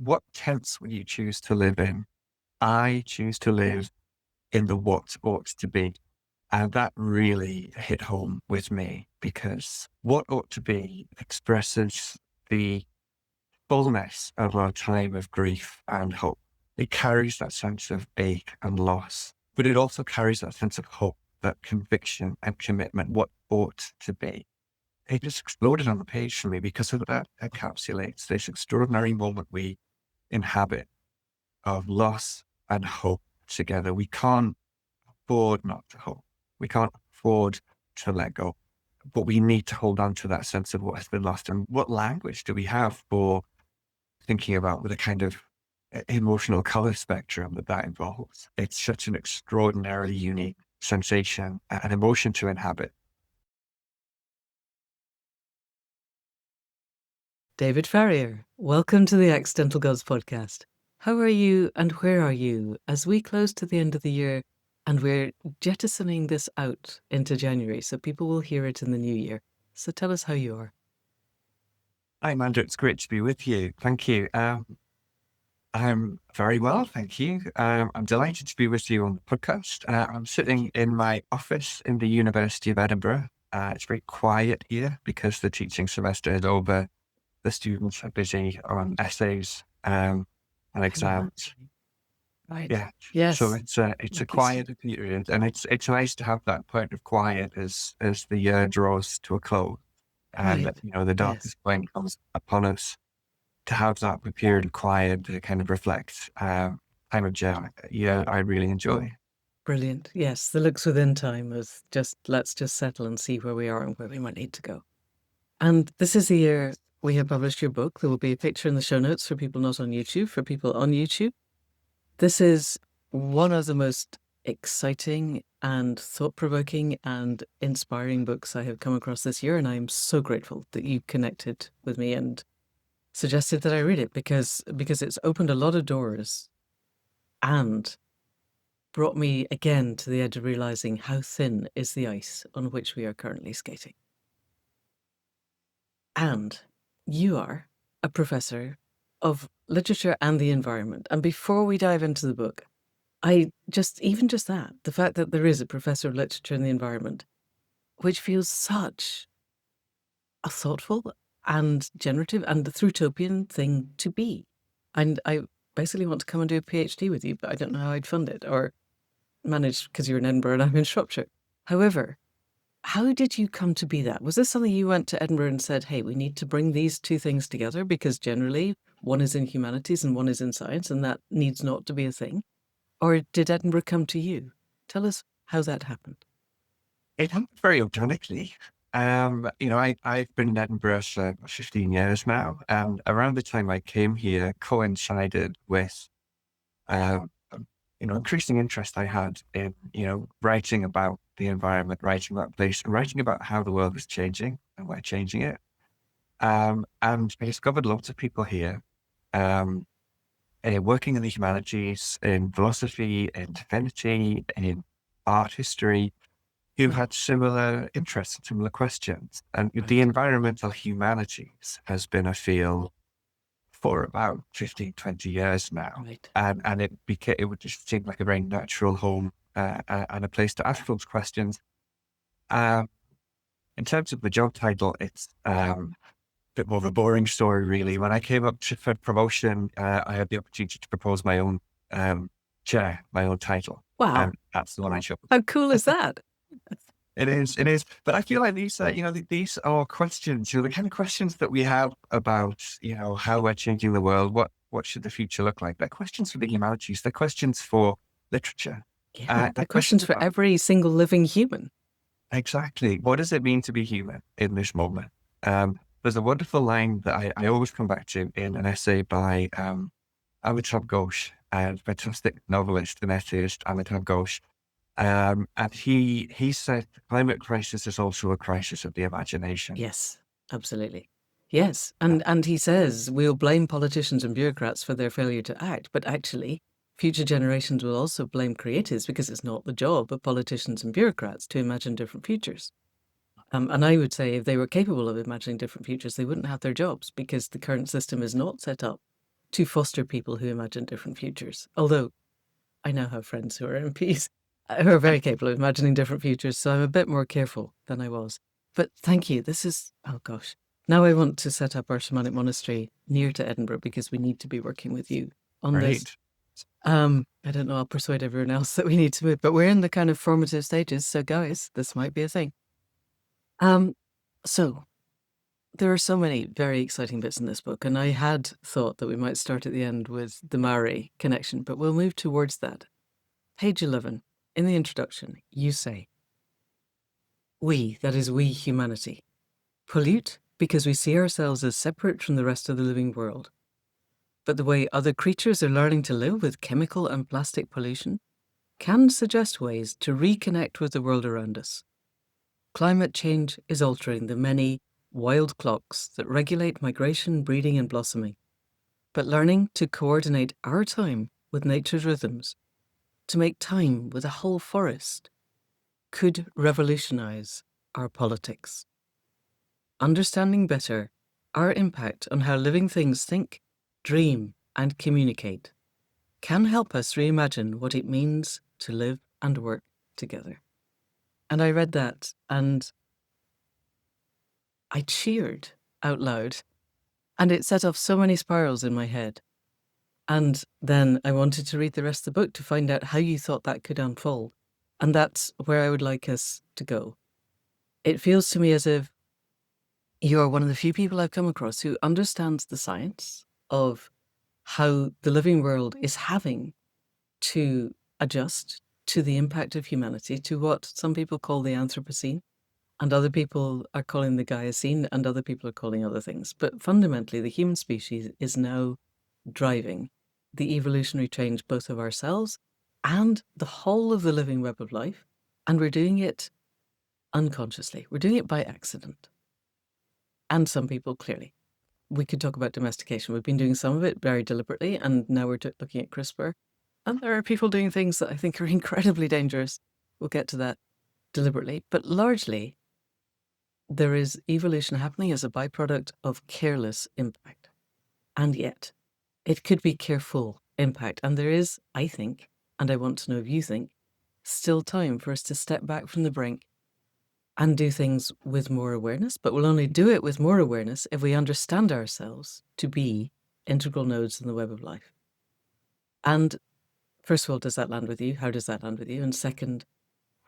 what tense will you choose to live in? I choose to live in the what ought to be. And that really hit home with me because what ought to be expresses the fullness of our time of grief and hope. It carries that sense of ache and loss, but it also carries that sense of hope, that conviction and commitment, what ought to be. It just exploded on the page for me because of that encapsulates this extraordinary moment we inhabit of loss and hope together. We can't afford not to hope. We can't afford to let go, but we need to hold on to that sense of what has been lost. And what language do we have for thinking about with a kind of emotional color spectrum that involves? It's such an extraordinarily unique sensation and emotion to inhabit. David Farrier, welcome to the Accidental Gods podcast. How are you and where are you as we close to the end of the year and we're jettisoning this out into January so people will hear it in the new year? So tell us how you are. Hi, Amanda. It's great to be with you. Thank you. I'm very well, thank you. I'm delighted to be with you on the podcast. I'm sitting in my office in the University of Edinburgh. It's very quiet here because the teaching semester is over. The students are busy on essays and exams. Right. Yeah. Yes. So it's a quiet period, and it's nice to have that point of quiet as the year draws to a close, and Right. the darkest point comes upon us. To have that period of quiet to kind of reflect time of joy, I really enjoy. Brilliant. Yes. The looks within time is let's just settle and see where we are and where we might need to go. And this is the year we have published your book. There will be a picture in the show notes for people not on YouTube, for people on YouTube. This is one of the most exciting and thought-provoking and inspiring books I have come across this year, and I am so grateful that you connected with me and suggested that I read it because it's opened a lot of doors and brought me again to the edge of realizing how thin is the ice on which we are currently skating. And you are a professor of literature and the environment. And before we dive into the book, the fact that there is a professor of literature and the environment, which feels such a thoughtful and generative and utopian thing to be. And I basically want to come and do a PhD with you, but I don't know how I'd fund it or manage because you're in Edinburgh and I'm in Shropshire. However, how did you come to be that? Was this something you went to Edinburgh and said, hey, we need to bring these two things together because generally one is in humanities and one is in science and that needs not to be a thing? Or did Edinburgh come to you? Tell us how that happened. It happened very organically. I've been in Edinburgh for 15 years now, and around the time I came here coincided with increasing interest I had in, writing about the environment, writing about place, and writing about how the world is changing and we're changing it. And I discovered lots of people here, working in the humanities, in philosophy, in divinity, in art history, who had similar interests and similar questions. And the environmental humanities has been a field for about 15, 20 years now. Right. And it would just seem like a very natural home and a place to ask those questions. In terms of the job title, it's a bit more of a boring story, really. When I came up for promotion, I had the opportunity to propose my own chair, my own title. Wow. And that's the one I chose. How cool is that? It is. But I feel like these are questions, the kind of questions that we have about, how we're changing the world. What should the future look like? They're questions for the humanities. They're questions for literature. Yeah, they're questions for every single living human. Exactly. What does it mean to be human in this moment? There's a wonderful line that I always come back to in an essay by Amitav Ghosh, a fantastic novelist and essayist, Amitav Ghosh. And he said the climate crisis is also a crisis of the imagination. Yes, absolutely. Yes. And he says we'll blame politicians and bureaucrats for their failure to act, but actually future generations will also blame creators because it's not the job of politicians and bureaucrats to imagine different futures. And I would say if they were capable of imagining different futures, they wouldn't have their jobs because the current system is not set up to foster people who imagine different futures. Although I now have friends who are MPs who are very capable of imagining different futures, so I'm a bit more careful than I was. But thank you. This is, oh gosh. Now I want to set up our shamanic monastery near to Edinburgh because we need to be working with you on this. Right. I don't know, I'll persuade everyone else that we need to move, but we're in the kind of formative stages, so guys, this might be a thing. So there are so many very exciting bits in this book, and I had thought that we might start at the end with the Maori connection, but we'll move towards that. Page 11, in the introduction, you say, "We, that is we humanity, pollute because we see ourselves as separate from the rest of the living world. But the way other creatures are learning to live with chemical and plastic pollution can suggest ways to reconnect with the world around us. Climate change is altering the many wild clocks that regulate migration, breeding, and blossoming. But learning to coordinate our time with nature's rhythms, to make time with a whole forest, could revolutionise our politics. Understanding better our impact on how living things think, dream, and communicate can help us reimagine what it means to live and work together." And I read that and I cheered out loud, and it set off so many spirals in my head. And then I wanted to read the rest of the book to find out how you thought that could unfold. And that's where I would like us to go. It feels to me as if you are one of the few people I've come across who understands the science of how the living world is having to adjust to the impact of humanity, to what some people call the anthropocene, and other people are calling the Gaiacene, and other people are calling other things. But fundamentally, the human species is now driving the evolutionary change both of ourselves and the whole of the living web of life. And we're doing it unconsciously. We're doing it by accident. And some people, clearly. We could talk about domestication. We've been doing some of it very deliberately, and now we're looking at CRISPR. And there are people doing things that I think are incredibly dangerous. We'll get to that deliberately. But largely, there is evolution happening as a byproduct of careless impact. And yet, it could be careful impact. And there is, I think, and I want to know if you think, still time for us to step back from the brink and do things with more awareness. But we'll only do it with more awareness if we understand ourselves to be integral nodes in the web of life. And first of all, does that land with you? How does that land with you? And second,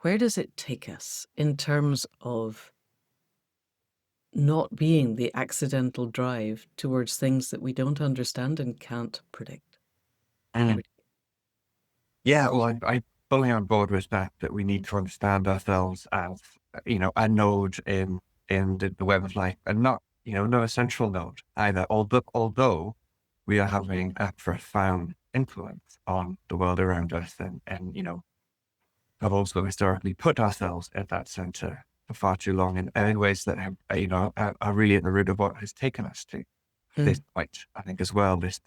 where does it take us in terms of not being the accidental drive towards things that we don't understand and can't predict? Yeah, well, I'm fully on board with that we need to understand ourselves as, a node in the web of life, and not a central node either. Although we are having a profound influence on the world around us, and have also historically put ourselves at that center for far too long in ways that have, are really at the root of what has taken us to this point. I think as well, this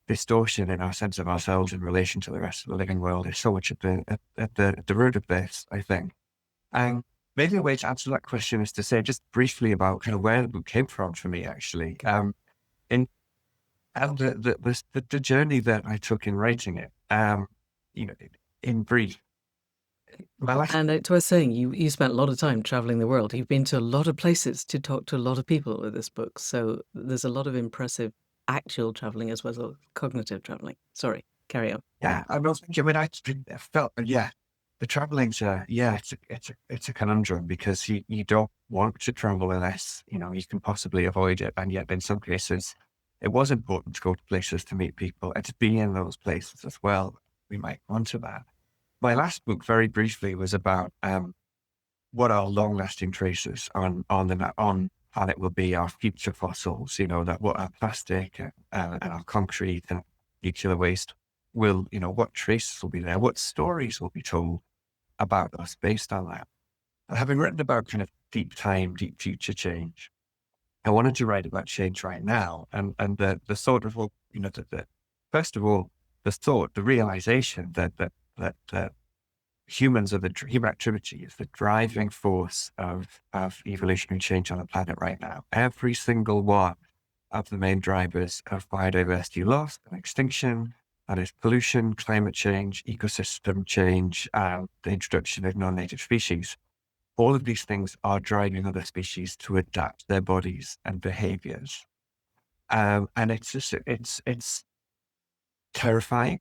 distortion in our sense of ourselves in relation to the rest of the living world is so much at the root of this, I think. And maybe a way to answer that question is to say just briefly about kind of where the book came from for me, actually. In the journey that I took in writing it, in brief. And I was saying, you spent a lot of time traveling the world. You've been to a lot of places to talk to a lot of people with this book. So there's a lot of impressive actual traveling as well as cognitive traveling. Sorry, carry on. Yeah, I was thinking, I felt, the traveling's it's a conundrum, because you don't want to travel unless, you can possibly avoid it. And yet in some cases, it was important to go to places to meet people and to be in those places as well. We might go on to that. My last book, very briefly, was about what our long-lasting traces on planet will be, our future fossils. That what our plastic and our concrete and nuclear waste will, what traces will be there, what stories will be told about us based on that. And having written about kind of deep time, deep future change, I wanted to write about change right now, and the sort of, first of all, the realization that humans human activity is the driving force of evolutionary change on the planet right now. Every single one of the main drivers of biodiversity loss and extinction. That is pollution, climate change, ecosystem change, and the introduction of non-native species. All of these things are driving other species to adapt their bodies and behaviors. And it's terrifying,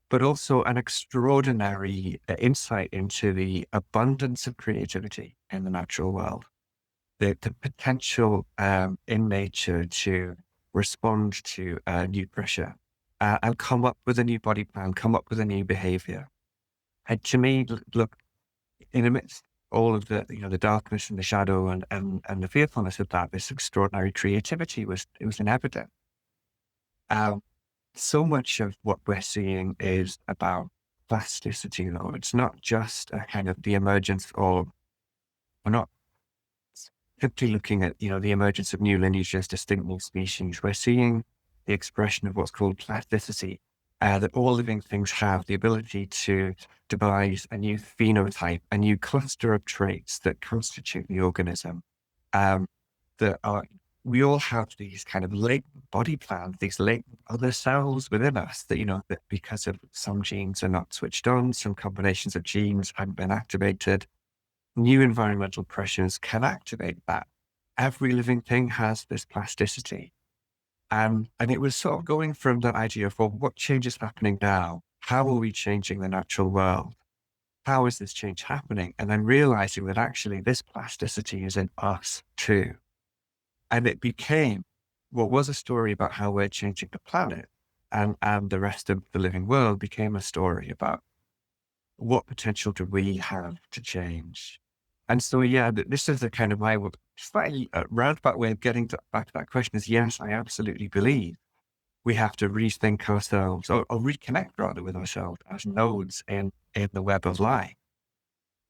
but also an extraordinary insight into the abundance of creativity in the natural world. The potential in nature to respond to new pressure and come up with a new body plan, come up with a new behavior. And to me, look, in amidst all of the darkness and the shadow and the fearfulness of that, this extraordinary creativity was in evidence. So much of what we're seeing is about plasticity, though. It's not just a kind of the emergence of, we're not simply looking at, the emergence of new lineages, distinct new species. We're seeing the expression of what's called plasticity, that all living things have the ability to devise a new phenotype, a new cluster of traits that constitute the organism. We all have these kind of latent body plans, these latent other cells within us that because of some genes are not switched on, some combinations of genes haven't been activated, new environmental pressures can activate that. Every living thing has this plasticity. And it was sort of going from that idea of, well, what change is happening now? How are we changing the natural world? How is this change happening? And then realizing that actually this plasticity is in us too. And it became what was a story about how we're changing the planet and the rest of the living world became a story about what potential do we have to change. And so, yeah, this is the kind of my slightly roundabout way of getting back to that question is, yes, I absolutely believe we have to rethink ourselves or reconnect rather with ourselves as nodes in the web of life.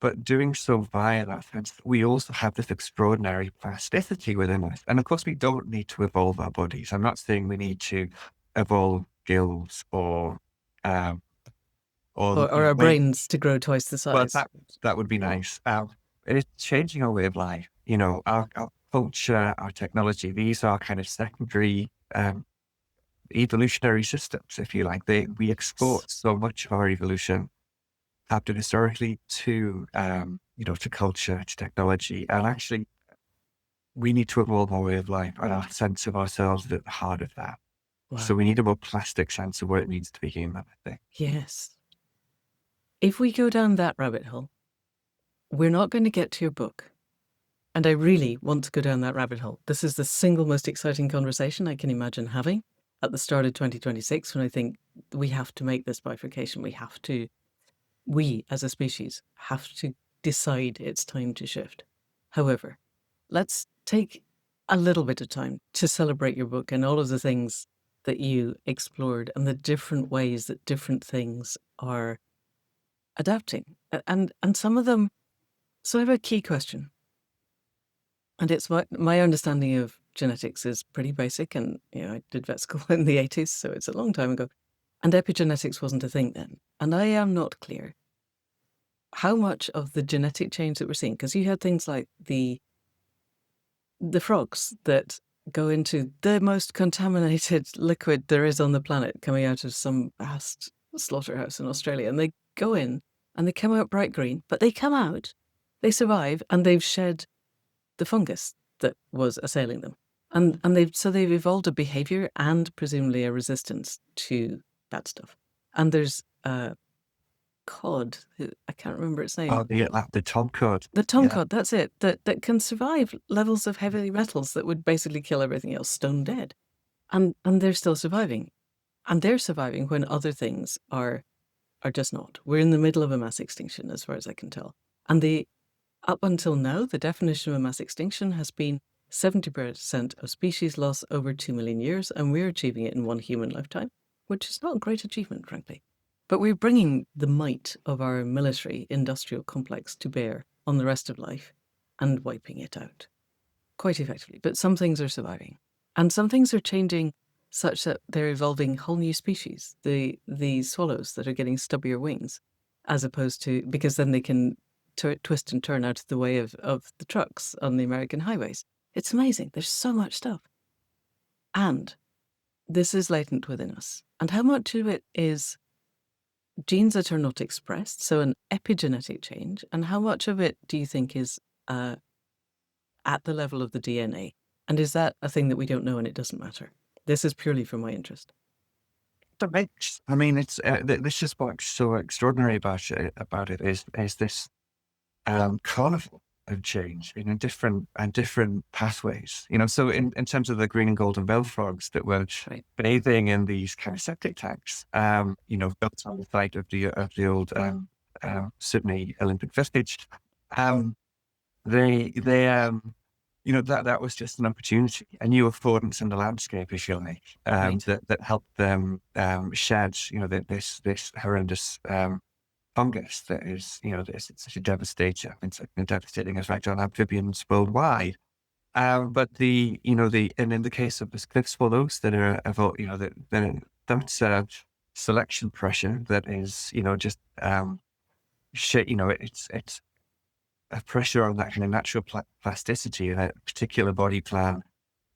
But doing so via that sense, we also have this extraordinary plasticity within us. And of course, we don't need to evolve our bodies. I'm not saying we need to evolve gills or our brains to grow twice the well, size. that would be nice. It's changing our way of life. Our culture, our technology, these are kind of secondary evolutionary systems, if you like. We export so much of our evolution happened historically to culture, to technology. And actually, we need to evolve our way of life and our sense of ourselves at the heart of that. Wow. So we need a more plastic sense of what it means to be human, I think. Yes. If we go down that rabbit hole, we're not going to get to your book. And I really want to go down that rabbit hole. This is the single most exciting conversation I can imagine having at the start of 2026, when I think we have to make this bifurcation. We as a species have to decide it's time to shift. However, let's take a little bit of time to celebrate your book and all of the things that you explored and the different ways that different things are adapting. And some of them, so I have a key question. And it's my understanding of genetics is pretty basic. And, I did vet school in the 80s, so it's a long time ago. And epigenetics wasn't a thing then. And I am not clear how much of the genetic change that we're seeing, because you had things like the frogs that go into the most contaminated liquid there is on the planet coming out of some vast slaughterhouse in Australia. And they go in and they come out bright green, but they come out, they survive, and they've shed the fungus that was assailing them. And they've evolved a behaviour and presumably a resistance to that stuff. And there's cod, I can't remember its name. Oh, the tom cod. The tom cod, that's it, that can survive levels of heavy metals that would basically kill everything else stone dead. And they're still surviving. And they're surviving when other things are just not. We're in the middle of a mass extinction, as far as I can tell. And up until now, the definition of a mass extinction has been 70% of species loss over 2 million years, and we're achieving it in one human lifetime, which is not a great achievement, frankly. But we're bringing the might of our military industrial complex to bear on the rest of life and wiping it out quite effectively. But some things are surviving, and some things are changing such that they're evolving whole new species. The swallows that are getting stubbier wings, as opposed to, because then they can twist and turn out of the way of the trucks on the American highways. It's amazing. There's so much stuff. And this is latent within us. And how much of it is genes that are not expressed, so an epigenetic change, and how much of it do you think is at the level of the DNA? And is that a thing that we don't know and it doesn't matter? This is purely for my interest. The mix. I mean, it's this is what's so extraordinary about it is this carnival of change in different pathways. So in terms of the green and golden bell frogs that were Right. bathing in these kind of septic tanks, built on the site of the old Sydney Olympic Village, they that was just an opportunity, a new affordance in the landscape, if you like, Right. that helped them shed this horrendous fungus that is, it's such a devastator. It's a devastating effect on amphibians worldwide. But and in the case of the cliff swallows that are that's selection pressure that is, just it's a pressure on that kind of natural plasticity. A particular body plan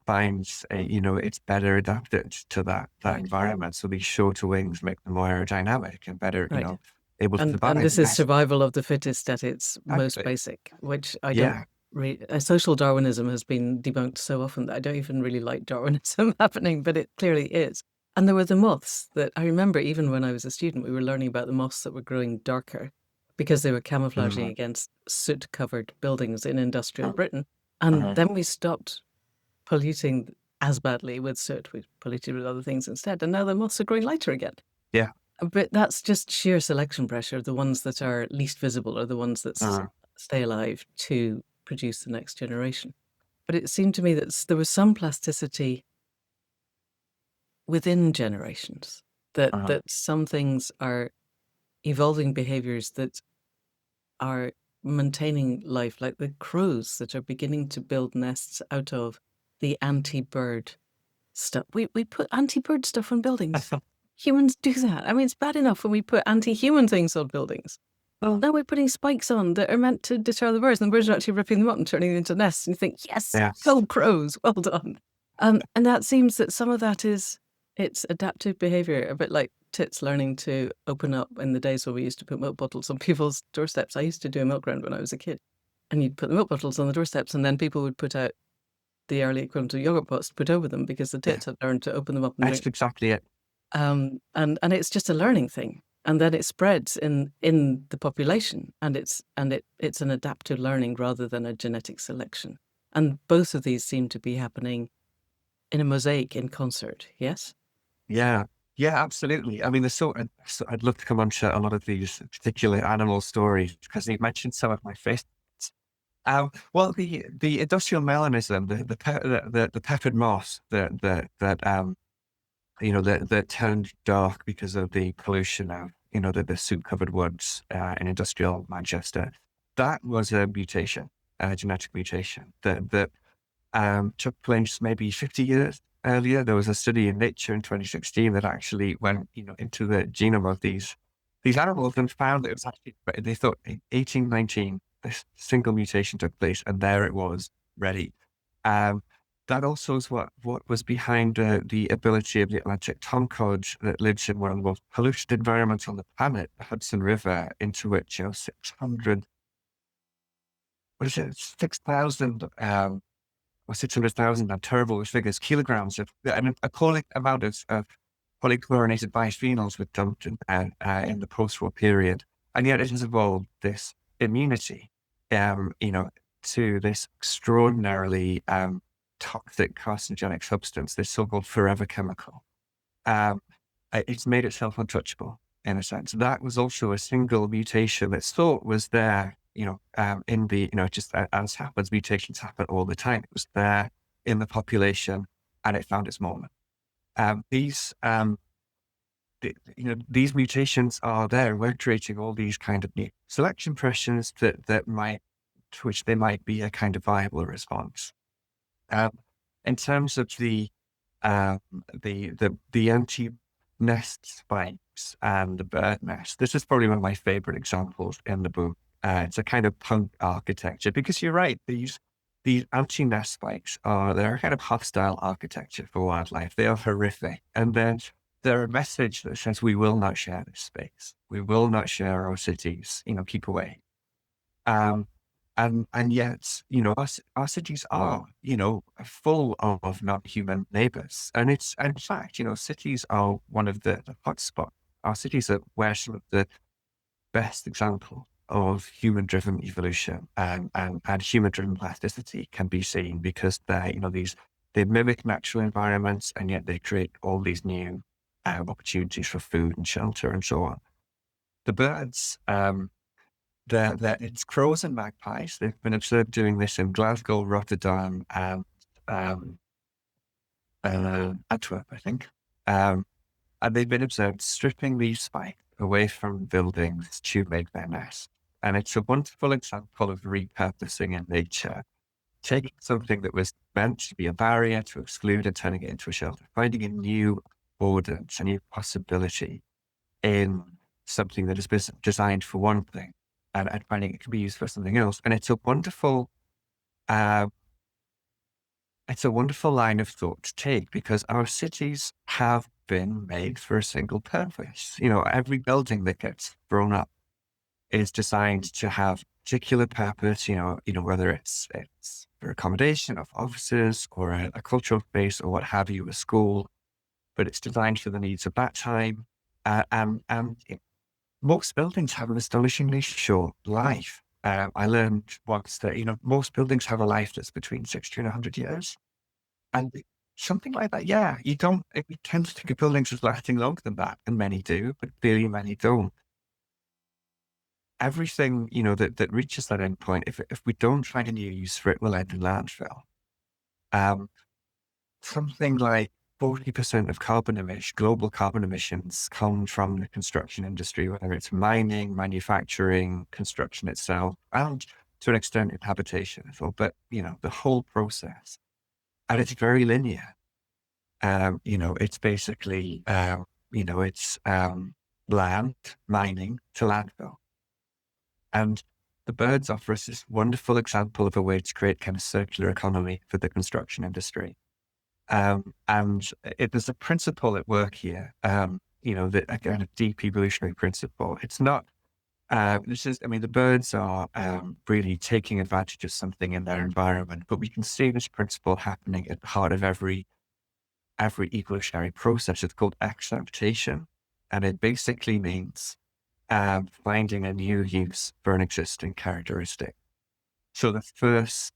finds, it's better adapted to that environment. So these shorter wings make them more aerodynamic and better, Right. able to survive. And this is survival of the fittest at its most Exactly. basic, which I Yeah. don't social Darwinism has been debunked so often that I don't even really like Darwinism happening, but it clearly is. And there were the moths that I remember even when I was a student, we were learning about the moths that were growing darker because they were camouflaging Mhm. against soot-covered buildings in industrial Britain. And Mhm. then we stopped polluting as badly with soot. We polluted with other things instead. And now the moths are growing lighter again. Yeah. But that's just sheer selection pressure. The ones that are least visible are the ones that stay alive to produce the next generation. But it seemed to me that there was some plasticity within generations, that some things are evolving behaviors that are maintaining life, like the crows that are beginning to build nests out of the anti-bird stuff. We put anti-bird stuff on buildings. Humans do that. I mean, it's bad enough when we put anti-human things on buildings. Well, now we're putting spikes on that are meant to deter the birds, and the birds are actually ripping them up and turning them into nests. And you think, yes, go crows, well done. And that seems that some of that it's adaptive behaviour, a bit like tits learning to open up in the days when we used to put milk bottles on people's doorsteps. I used to do a milk round when I was a kid. And you'd put the milk bottles on the doorsteps, and then people would put out the early equivalent of yogurt pots to put over them because the tits had learned to open them up and That's drink. exactly it. And it's just a learning thing, and then it spreads in the population, and it's an adaptive learning rather than a genetic selection. And both of these seem to be happening in a mosaic in concert. Yes. Yeah. Yeah, absolutely. I mean, I'd love to come on to a lot of these particular animal stories because you mentioned some of my favorites. Well, the industrial melanism, the peppered moss that turned dark because of the pollution of, the soot-covered woods in industrial Manchester. That was a mutation, a genetic mutation that took place maybe 50 years earlier. There was a study in Nature in 2016 that actually went, into the genome of these animals and found that it was actually, they thought in 1819, this single mutation took place, and there it was, ready. That also is what was behind the ability of the Atlantic tomcod that lives in one of the most polluted environments on the planet, the Hudson River, into which 600, what is it, 6,000 or 600,000, terrible figures, kilograms of an appalling amount of polychlorinated biphenyls were dumped in the post-war period, and yet it has evolved this immunity, to this extraordinarily toxic carcinogenic substance, this so-called forever chemical. It's made itself untouchable in a sense. That was also a single mutation that thought was there, in the, just as happens, mutations happen all the time. It was there in the population and it found its moment. These mutations are there. We're creating all these kind of new selection pressures to which they might be a kind of viable response. In terms of the empty nest spikes and the bird nest, this is probably one of my favorite examples in the book. It's a kind of punk architecture because you're right. These these anti-nest spikes they're a kind of hostile architecture for wildlife. They are horrific. And then they're a message that says we will not share this space. We will not share our cities, keep away. Um, and yet, our cities are, full of non-human neighbors. And it's, in fact, cities are one of the hotspots. Our cities are where some of the best example of human-driven evolution and human-driven plasticity can be seen, because they mimic natural environments, and yet they create all these new opportunities for food and shelter and so on. The birds, it's crows and magpies. They've been observed doing this in Glasgow, Rotterdam, and Antwerp, I think. And they've been observed stripping these spikes away from buildings to make their nest. And it's a wonderful example of repurposing in nature, taking something that was meant to be a barrier to exclude and turning it into a shelter, finding a new affordance, a new possibility in something that has been designed for one thing, and finding it can be used for something else. And it's a wonderful line of thought to take, because our cities have been made for a single purpose. Every building that gets thrown up is designed to have a particular purpose, whether it's for accommodation of offices or a cultural space or what have you, a school, but it's designed for the needs of that time. And most buildings have an astonishingly short life. I learned once that, most buildings have a life that's between 60 and 100 years. And something like that, yeah, we tend to think of buildings as lasting longer than that, and many do, but clearly many don't. Everything, that reaches that end point, if we don't find a new use for it, will end in landfill. Something like 40% of global carbon emissions come from the construction industry, whether it's mining, manufacturing, construction itself, and to an extent in habitation as well. But, the whole process. And it's very linear. It's basically, it's land, mining to landfill. And the birds offer us this wonderful example of a way to create kind of circular economy for the construction industry. And there's a principle at work here, that a kind of deep evolutionary principle. It's not, the birds are really taking advantage of something in their environment, but we can see this principle happening at the heart of every evolutionary process. It's called adaptation, and it basically means finding a new use for an existing characteristic. So the first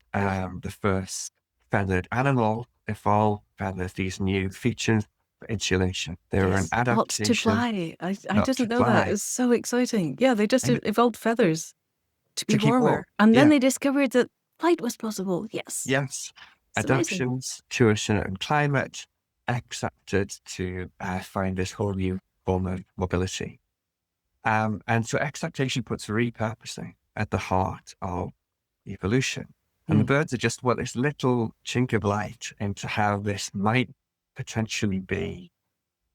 feathered animal evolved feathers, these new features for insulation. They were an adaptation. Not to fly. I not didn't to know that. fly. It's so exciting. Yeah, they just And evolved feathers to be to keep warm. warmer. And then Yeah. they discovered that flight was possible. Yes. Yes. It's amazing. Adaptations to a certain climate, accepted to find this whole new form of mobility. And so adaptation puts repurposing at the heart of evolution. And the birds are just this little chink of light into how this might potentially be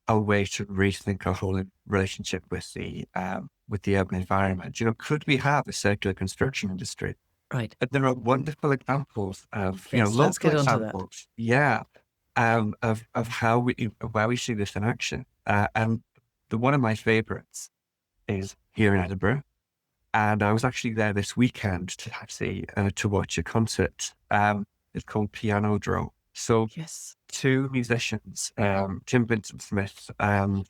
a way to rethink our whole relationship with the urban environment. Could we have a circular construction industry? Right. And there are wonderful examples of, Yes, let's local get onto that. examples. Yeah. Of how where we see this in action. And one of my favorites is here in Edinburgh. And I was actually there this weekend to watch a concert. It's called Piano Dro. So Yes. two musicians, Tim Vincent Smith and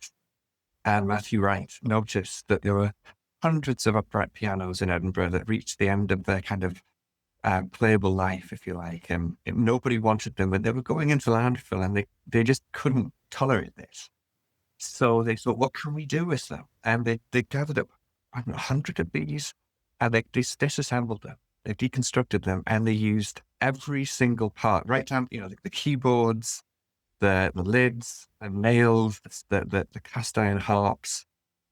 Matthew Wright, noticed that there were hundreds of upright pianos in Edinburgh that reached the end of their kind of playable life, if you like. And nobody wanted them, and they were going into landfill, and they just couldn't tolerate this. So they thought, what can we do with them? And they gathered up 100 of these, and they disassembled them. They deconstructed them, and they used every single part, right down, the keyboards, the lids, the nails, the cast iron harps,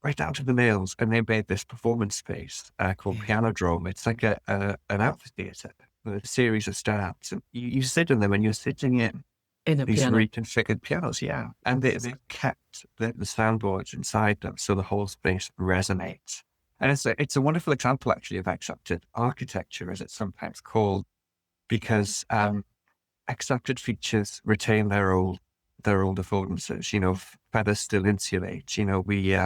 right down to the nails. And they made this performance space called Piano Drome. It's like an amphitheater with a series of stands. And you sit in them, and you're sitting in a these piano. reconfigured pianos, yeah. And they kept the soundboards inside them, so the whole space resonates. And it's a wonderful example, actually, of accepted architecture, as it's sometimes called, because accepted features retain their old affordances. Feathers still insulate. We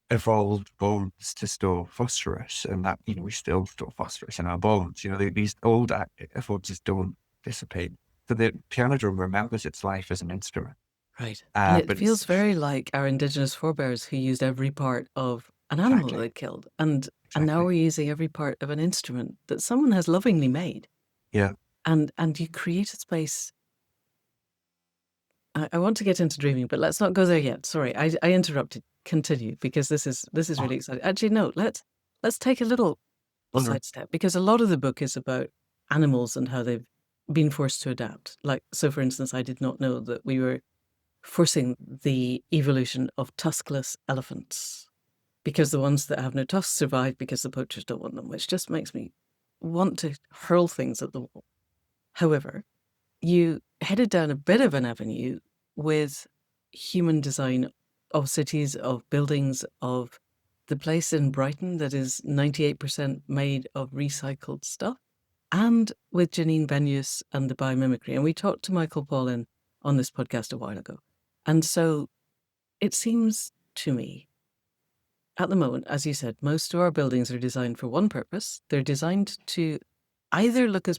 evolved bones to store phosphorus, and that we still store phosphorus in our bones. These old affordances don't dissipate. So the piano drum remembers its life as an instrument. Right. And it But feels very like our indigenous forebears who used every part of an animal exactly, they killed. And now we're using every part of an instrument that someone has lovingly made. yeah. And you create a space. I want to get into dreaming, but let's not go there yet. Sorry, I interrupted. Continue, because this is really exciting. Actually, no, let's take a little sidestep, because a lot of the book is about animals and how they've been forced to adapt. Like, so for instance, I did not know that we were forcing the evolution of tuskless elephants, because the ones that have no tusks survive because the poachers don't want them, which just makes me want to hurl things at the wall. However, you headed down a bit of an avenue with human design of cities, of buildings, of the place in Brighton that is 98% made of recycled stuff, and with Janine Benyus and the biomimicry. And we talked to Michael Paulin on this podcast a while ago. And so it seems to me, at the moment, as you said, most of our buildings are designed for one purpose. They're designed to either look as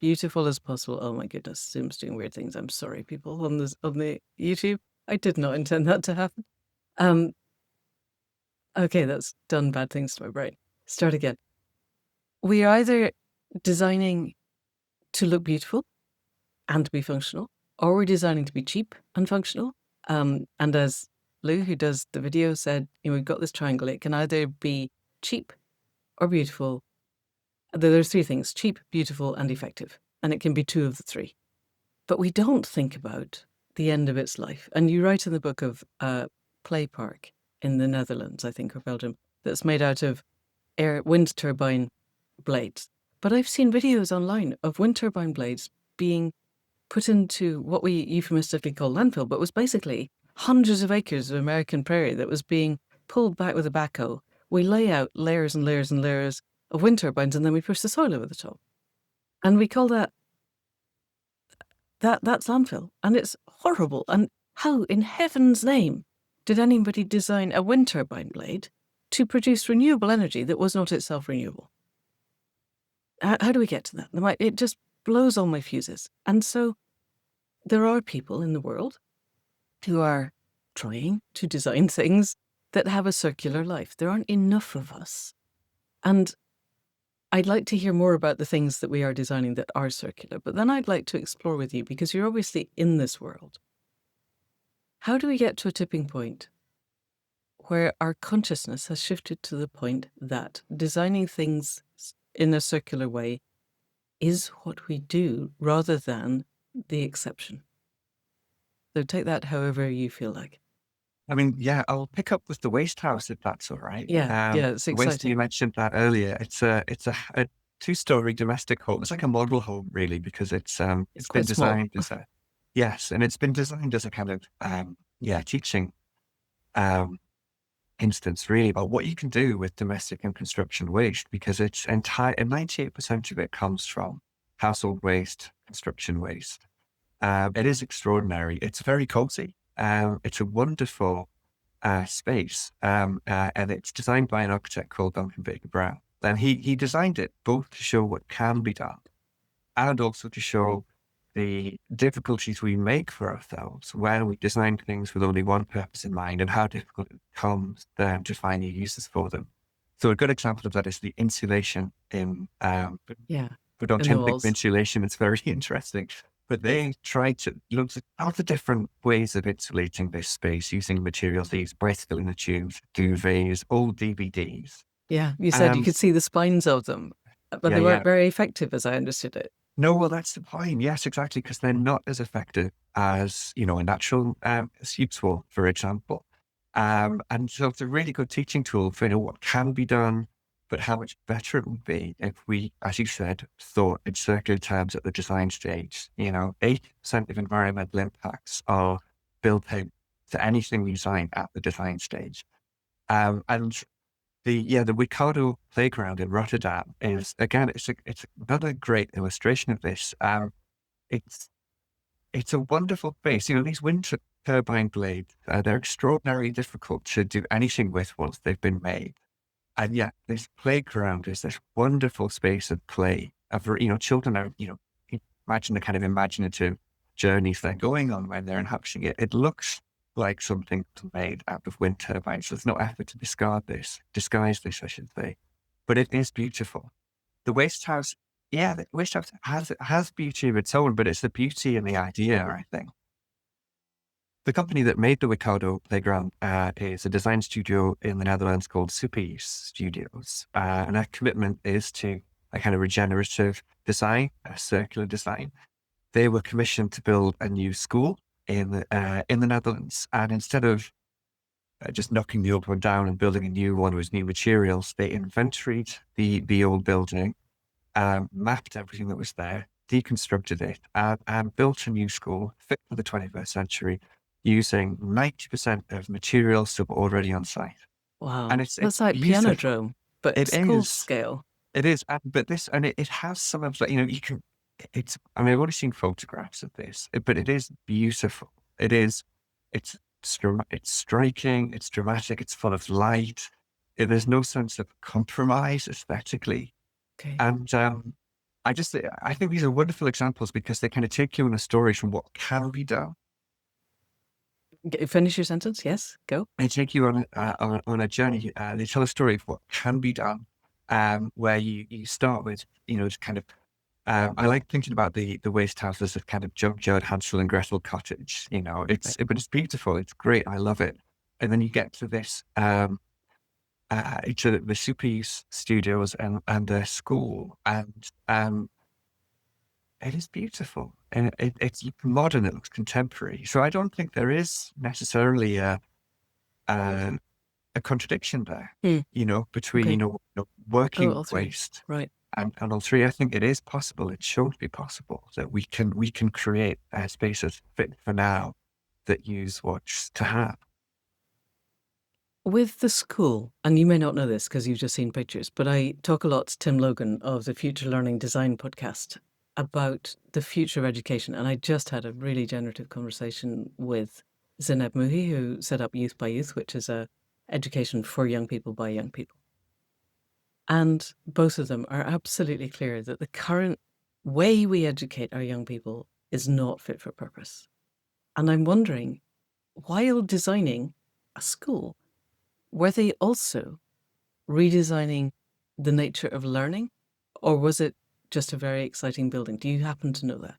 beautiful as possible. Oh my goodness, Zoom's doing weird things. I'm sorry, people on the YouTube. I did not intend that to happen. Okay, that's done bad things to my brain. Start again. We are either designing to look beautiful and to be functional, or we're designing to be cheap and functional. And as Lou, who does the video, said, we've got this triangle. It can either be cheap or beautiful. There's three things: cheap, beautiful, and effective. And it can be two of the three. But we don't think about the end of its life. And you write in the book of a play park in the Netherlands, I think, or Belgium, that's made out of wind turbine blades. But I've seen videos online of wind turbine blades being put into what we euphemistically call landfill, but was basically hundreds of acres of American prairie that was being pulled back with a backhoe. We lay out layers and layers and layers of wind turbines, and then we push the soil over the top. And we call that's landfill. And it's horrible. And how in heaven's name did anybody design a wind turbine blade to produce renewable energy that was not itself renewable? How do we get to that? It just blows all my fuses. And so there are people in the world who are trying to design things that have a circular life. There aren't enough of us. And I'd like to hear more about the things that we are designing that are circular, but then I'd like to explore with you, because you're obviously in this world. How do we get to a tipping point where our consciousness has shifted to the point that designing things in a circular way is what we do rather than the exception? So take that however you feel like. I mean, yeah, I'll pick up with the waste house if that's all right. Yeah, it's The waste, exciting. you mentioned that earlier. It's a two-story domestic home. It's like a model home, really, because it's been quite small. designed as yes, and it's been designed as a kind of teaching instance, really, about what you can do with domestic and construction waste, because it's and 98% of it comes from household waste, construction waste. It is extraordinary. It's very cozy. It's a wonderful space, and it's designed by an architect called Duncan Baker Brown. And he designed it both to show what can be done and also to show the difficulties we make for ourselves when we design things with only one purpose in mind, and how difficult it becomes then to find new uses for them. So a good example of that is the insulation in but don't tend to think of insulation. It's very interesting. But they tried to look at all the different ways of insulating this space using materials, these breath filling tubes, duvets, old DVDs. Yeah, you said you could see the spines of them, but they weren't very effective, as I understood it. No, well, that's the point. Yes, exactly, because they're not as effective as, a natural sheep's wool, for example. And so it's a really good teaching tool for what can be done, but how much better it would be if we, as you said, thought in circular terms at the design stage. 80% of environmental impacts are built in to anything we design at the design stage. And the Ricardo playground in Rotterdam is, again, it's another great illustration of this. It's it's a wonderful space. These wind turbine blades, they're extraordinarily difficult to do anything with once they've been made. And yet this playground is this wonderful space of play. Children are, imagine the kind of imaginative journeys they're going on when they're inhabiting it. It looks like something made out of wind turbines. There's no effort to disguise this, I should say. But it is beautiful. The waste house, yeah, the waste house has beauty of its own, but it's the beauty in the idea, I think. The company that made the Ricardo playground is a design studio in the Netherlands called Superuse Studios. And their commitment is to a kind of regenerative design, a circular design. They were commissioned to build a new school in the Netherlands. And instead of just knocking the old one down and building a new one with new materials, they inventoried the old building, mapped everything that was there, deconstructed it, and built a new school fit for the 21st century, using 90% of materials that were already on site. Wow. And That's like beautiful. Pianodrome, but It school is. scale. It is. But it has some of that, I've only seen photographs of this, but it is beautiful. It's striking, it's dramatic, it's full of light. There's no sense of compromise aesthetically. Okay. And I think these are wonderful examples because they kind of take you on a story from what can be done. Finish your sentence. Yes, go. They take you on a journey. They tell a story of what can be done, where you start with, kind of. I like thinking about the waste house as a kind of junkyard Hansel and Gretel cottage. But it's beautiful. It's great. I love it. And then you get to this, to the Superuse Studios and their school, and it is beautiful. And it's modern. It looks contemporary. So I don't think there is necessarily a contradiction there. Between working all three. waste, right, and all three. I think it is possible. It should be possible that we can create spaces fit for now that use what's to have. With the school, and you may not know this because you've just seen pictures, but I talk a lot to Tim Logan of the Future Learning Design podcast about the future of education. And I just had a really generative conversation with Zineb Muhi, who set up Youth by Youth, which is a education for young people by young people. And both of them are absolutely clear that the current way we educate our young people is not fit for purpose. And I'm wondering, while designing a school, were they also redesigning the nature of learning, or was it just a very exciting building? Do you happen to know that?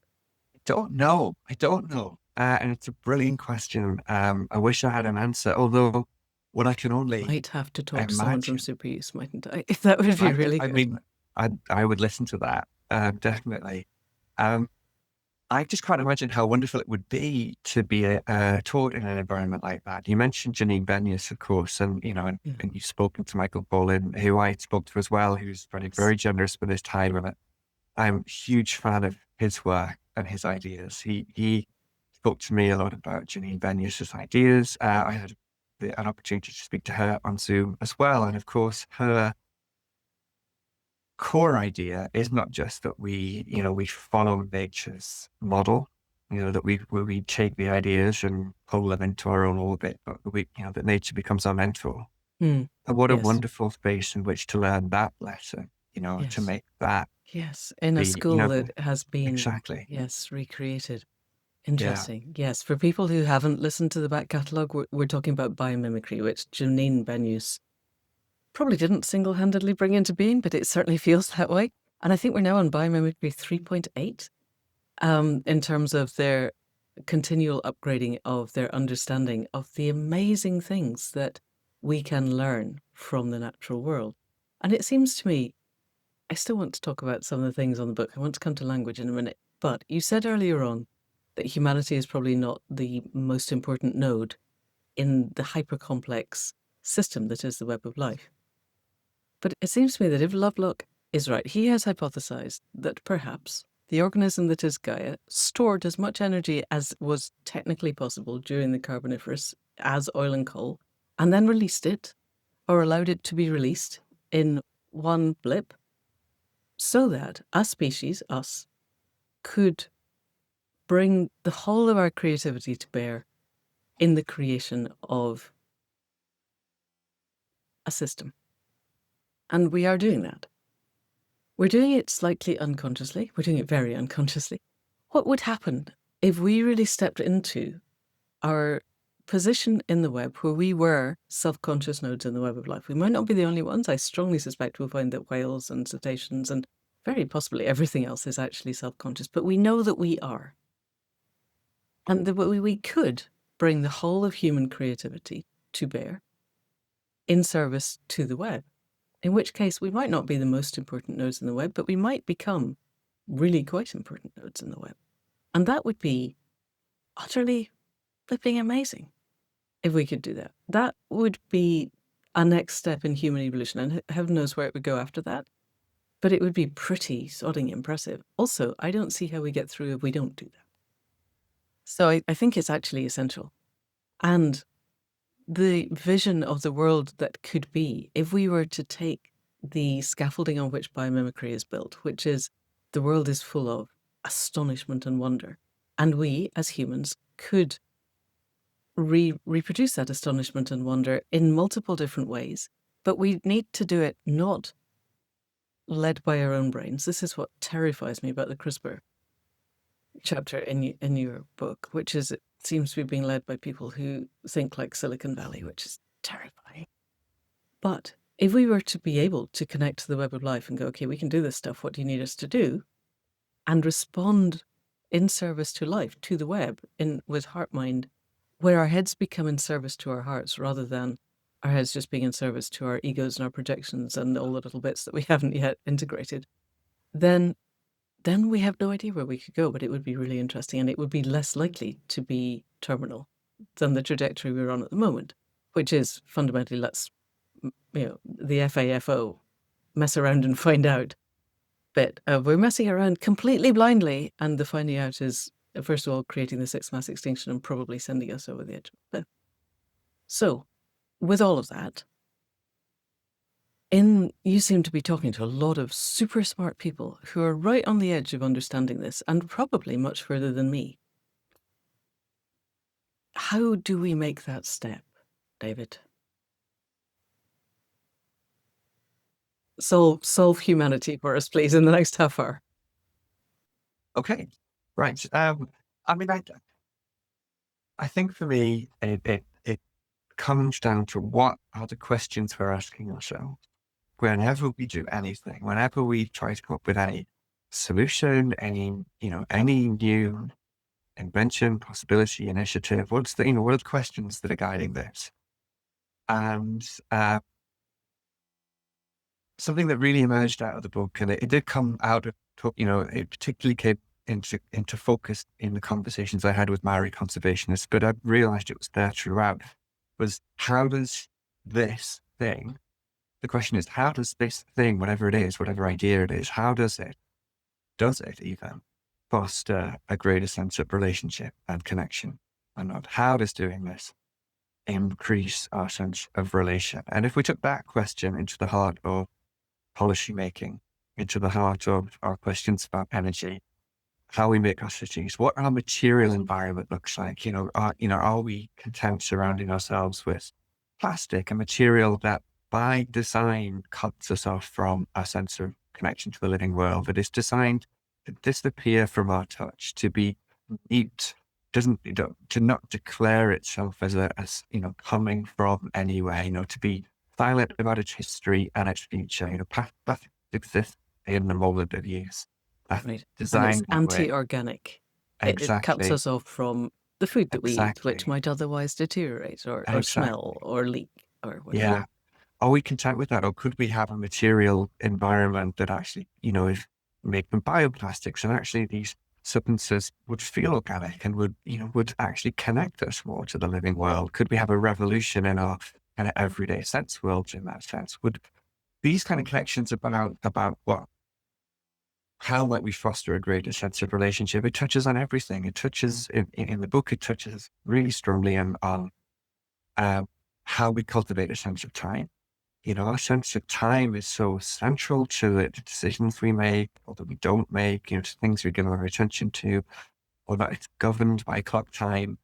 I don't know. And it's a brilliant question. I wish I had an answer, although what I can only Might have to talk imagine, to someone from Superuse, mightn't I? That would be really good. I mean, I would listen to that, definitely. I just can't imagine how wonderful it would be to be taught in an environment like that. You mentioned Janine Benyus, of course, and and you've spoken to Michael Bolin, who I spoke to as well, who's very, very generous with his time with it. I'm a huge fan of his work and his ideas. He spoke to me a lot about Janine Benyus's ideas. I had an opportunity to speak to her on Zoom as well, and of course, her core idea is not just that we follow nature's model, that we take the ideas and pull them into our own orbit, but that nature becomes our mentor. And what a wonderful space in which to learn that lesson, to make that. Yes, in a school that has been exactly. Yes, recreated. Interesting. Yeah. Yes, for people who haven't listened to the back catalogue, we're talking about biomimicry, which Janine Benyus probably didn't single-handedly bring into being, but it certainly feels that way. And I think we're now on Biomimicry 3.8 in terms of their continual upgrading of their understanding of the amazing things that we can learn from the natural world. And it seems to me, I still want to talk about some of the things on the book. I want to come to language in a minute. But you said earlier on that humanity is probably not the most important node in the hyper-complex system that is the web of life. But it seems to me that if Lovelock is right, he has hypothesized that perhaps the organism that is Gaia stored as much energy as was technically possible during the Carboniferous as oil and coal, and then released it, or allowed it to be released in one blip so that a species, us, could bring the whole of our creativity to bear in the creation of a system. And we are doing that. We're doing it slightly unconsciously. We're doing it very unconsciously. What would happen if we really stepped into our position in the web where we were self-conscious nodes in the web of life? We might not be the only ones. I strongly suspect we'll find that whales and cetaceans and very possibly everything else is actually self-conscious, but we know that we are. And that we could bring the whole of human creativity to bear in service to the web, in which case we might not be the most important nodes in the web, but we might become really quite important nodes in the web. And that would be utterly flipping amazing if we could do that. That would be a next step in human evolution, and heaven knows where it would go after that. But it would be pretty sodding impressive. Also, I don't see how we get through if we don't do that. So I think it's actually essential. And the vision of the world that could be, if we were to take the scaffolding on which biomimicry is built, which is the world is full of astonishment and wonder, and we as humans could reproduce that astonishment and wonder in multiple different ways, but we need to do it not led by our own brains. This is what terrifies me about the CRISPR chapter in your book, which is it seems to be being led by people who think like Silicon Valley, which is terrifying. But if we were to be able to connect to the web of life and go, okay, we can do this stuff, what do you need us to do? And respond in service to life, to the web, with heart mind, where our heads become in service to our hearts rather than our heads just being in service to our egos and our projections and all the little bits that we haven't yet integrated, then we have no idea where we could go, but it would be really interesting, and it would be less likely to be terminal than the trajectory we're on at the moment, which is fundamentally the FAFO, mess around and find out. But we're messing around completely blindly, and the finding out is, first of all, creating the sixth mass extinction and probably sending us over the edge. So, with all of that, you seem to be talking to a lot of super smart people who are right on the edge of understanding this, and probably much further than me. How do we make that step, David? Solve humanity for us, please, in the next half hour. Okay, right. I mean, I think for me, it comes down to what are the questions we're asking ourselves whenever we do anything, whenever we try to come up with any solution, any new invention, possibility, initiative. What are the questions that are guiding this? And something that really emerged out of the book, and it did come out of, it particularly came into focus in the conversations I had with Maori conservationists, but I realized it was there throughout, was how does this thing, the question is, how does this thing, whatever it is, whatever idea it is, how does it even foster a greater sense of relationship and connection? And not how does doing this increase our sense of relation? And if we took that question into the heart of policy making, into the heart of our questions about energy, how we make our cities, what our material environment looks like, are we content surrounding ourselves with plastic, a material that by design cuts us off from a sense of connection to the living world, that is designed to disappear from our touch, to be mute, to not declare itself as coming from anywhere, to be silent about its history and its future. Plastic exists in the moment of use. Right. Designed and it's anti-organic. Exactly. It cuts us off from the food that we eat, which Exactly. might otherwise deteriorate or smell or leak or whatever. Yeah. Are we content with that? Or could we have a material environment that actually, is making bioplastics, and actually these substances would feel organic and would actually connect us more to the living world? Could we have a revolution in our kind of everyday sense worlds in that sense? Would these kind of connections about what? How might we foster a greater sense of relationship? It touches on everything. It touches in the book. It touches really strongly on how we cultivate a sense of time. our sense of time is so central to the decisions we make or that we don't make, to things we give our attention to, or that it's governed by clock time.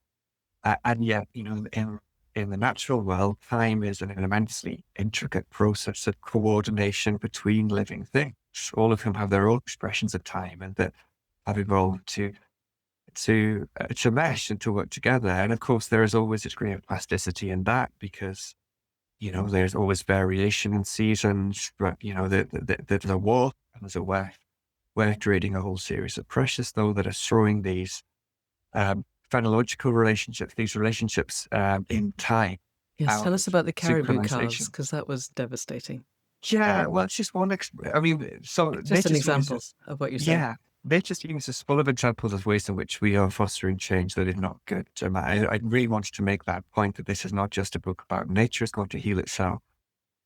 And yet, in the natural world, time is an immensely intricate process of coordination between living things, all of whom have their own expressions of time and that have evolved to mesh and to work together. And of course, there is always a degree of plasticity in that because, there's always variation in seasons, but, there's a warp and there's a weft. We're creating a whole series of pressures, though, that are throwing these phenological relationships, these relationships in time. Yes, tell Out us of about the Caribou calves, synchronization. because that was devastating. Yeah, well, it's just one. I mean, so Just an nature's example uses, of what you're saying. yeah, nature's uses full of examples of ways in which we are fostering change that is not good. I really wanted to make that point that this is not just a book about nature; it's going to heal itself.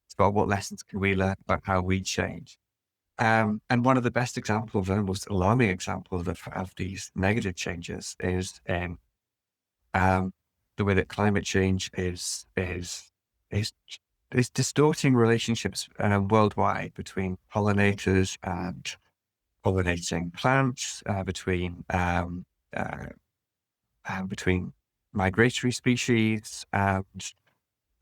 It's about what lessons can we learn about how we change. And one of the best examples, and most alarming examples of these negative changes is um, the way that climate change is is distorting relationships worldwide between pollinators and pollinating plants, between migratory species and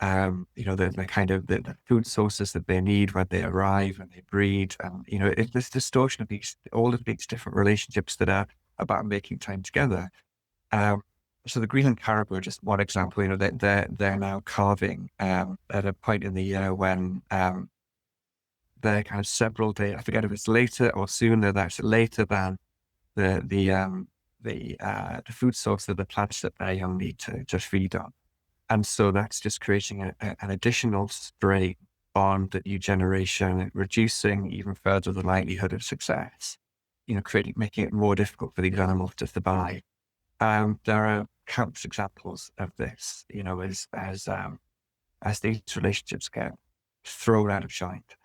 the kind of the food sources that they need when they arrive and they breed, and it's this distortion of all of these different relationships that are about making time together. Um, so the Greenland caribou are just one example. They're now calving at a point in the year when they're kind of several days. I forget if it's later or sooner. That's later than the the um, the food source of the plants that their young need to feed on. And so that's just creating an additional strain on the new generation, reducing even further the likelihood of success. Making it more difficult for these animals to survive. There are countless examples of this, as these relationships get thrown out of joint.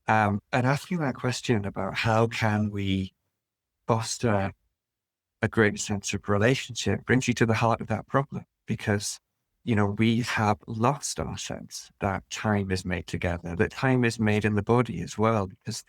And asking that question about how can we foster a great sense of relationship brings you to the heart of that problem because, we have lost our sense that time is made together, that time is made in the body as well, because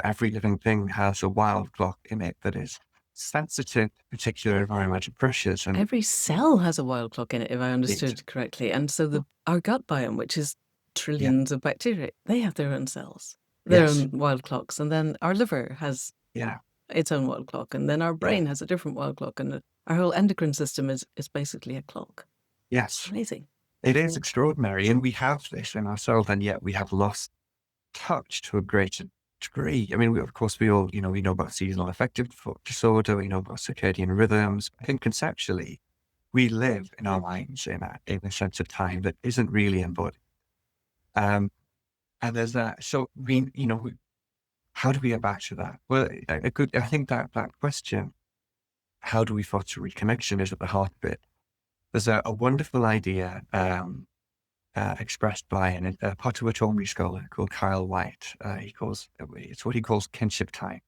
every living thing has a wild clock in it that is sensitive to particular environmental pressures. And Every cell has a wild clock in it, if I understood correctly. And so our gut biome, which is trillions of bacteria, they have their own cells, their yes, own wild clocks. And then our liver has yeah, its own wild clock. And then our yeah, brain has a different wild clock. And our whole endocrine system is basically a clock. yes, Amazing. it is extraordinary. And we have this in ourselves, and yet we have lost touch to a greater degree. I mean, of course, we all, we know about seasonal affective disorder, we know about circadian rhythms. I think conceptually, we live in our minds in a sense of time that isn't really embodied. Um, and there's that. So how do we get back to that? Well, I think that question, how do we foster reconnection, is at the heart of it. There's a wonderful idea expressed by a Potawatomi scholar called Kyle White. It's what he calls kinship time.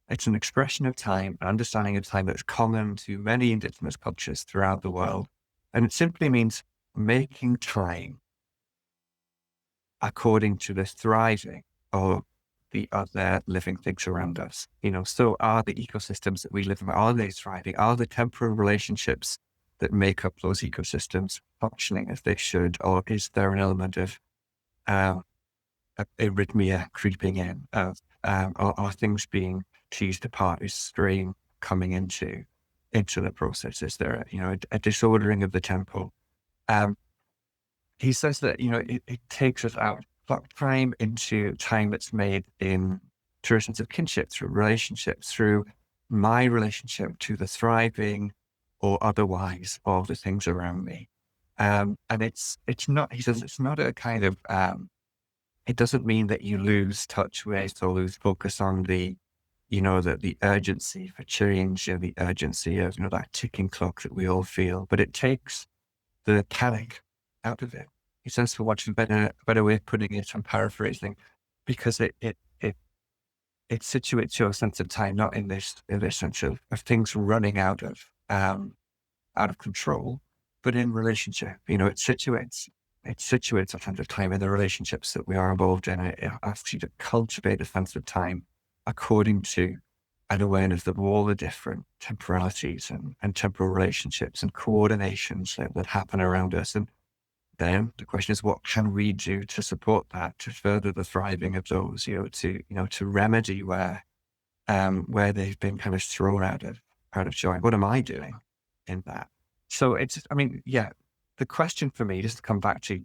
It's an expression of time, an understanding of time that's common to many indigenous cultures throughout the world. And it simply means making time according to the thriving of the other living things around us. So are the ecosystems that we live in, are they thriving? Are the temporal relationships that make up those ecosystems functioning as they should? Or is there an element of arrhythmia creeping in? Are things being teased apart? Is strain coming into the process? Is there a disordering of the tempo? He says that it takes us out clock time into time that's made in terms of kinship, through relationships, through my relationship to the thriving or otherwise of the things around me. And it's not, he says, it's not a kind of, it doesn't mean that you lose touch with or lose focus on the urgency for change and the urgency of, that ticking clock that we all feel, but it takes the panic out of it. He says, for want of a better way of putting it, I'm paraphrasing, because it situates your sense of time not in this sense of things running out of control, but in relationship. It situates it situates a sense of time in the relationships that we are involved in. It asks you to cultivate a sense of time according to an awareness of all the different temporalities and temporal relationships and coordinations that happen around us. And then the question is, what can we do to support that, to further the thriving of those, to remedy where they've been kind of thrown out of joint. What am I doing in that? So yeah, the question for me, just to come back to,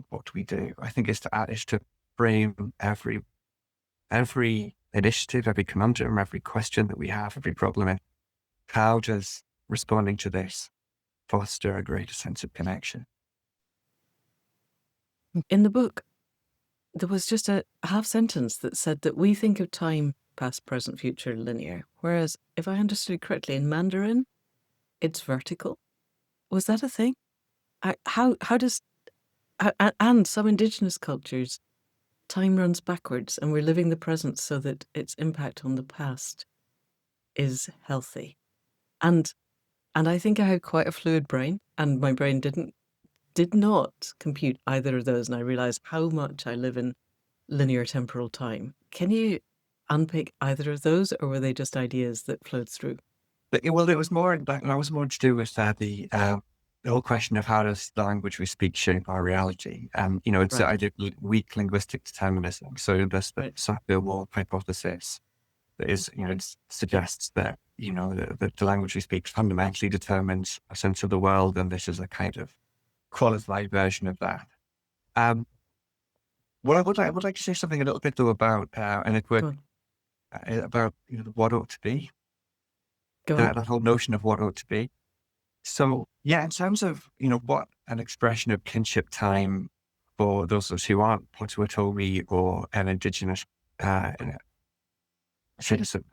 what do we do? I think is to frame every initiative, every conundrum, every question that we have, every problem, and how does responding to this foster a greater sense of connection? In the book, there was just a half sentence that said that we think of time, past, present, future, linear. Whereas, if I understood correctly, in Mandarin, it's vertical. Was that a thing? And some indigenous cultures, time runs backwards and we're living the present so that its impact on the past is healthy. And I think I had quite a fluid brain, and my brain did not compute either of those, and I realized how much I live in linear temporal time. Can you unpick either of those, or were they just ideas that flowed through? Well, it was more to do with the whole question of how does the language we speak shape our reality. It's Right. I did weak linguistic determinism. So there's the Right. Saltire Award hypothesis that is, it suggests that, the language we speak fundamentally determines a sense of the world, and this is a kind of qualified version of that. Um, what I would like to say something a little bit though about, and it Go would on. about what ought to be, Go on. that whole notion of what ought to be. So yeah, in terms of, what an expression of kinship time for those of us who aren't Potawatomi or an indigenous uh, citizen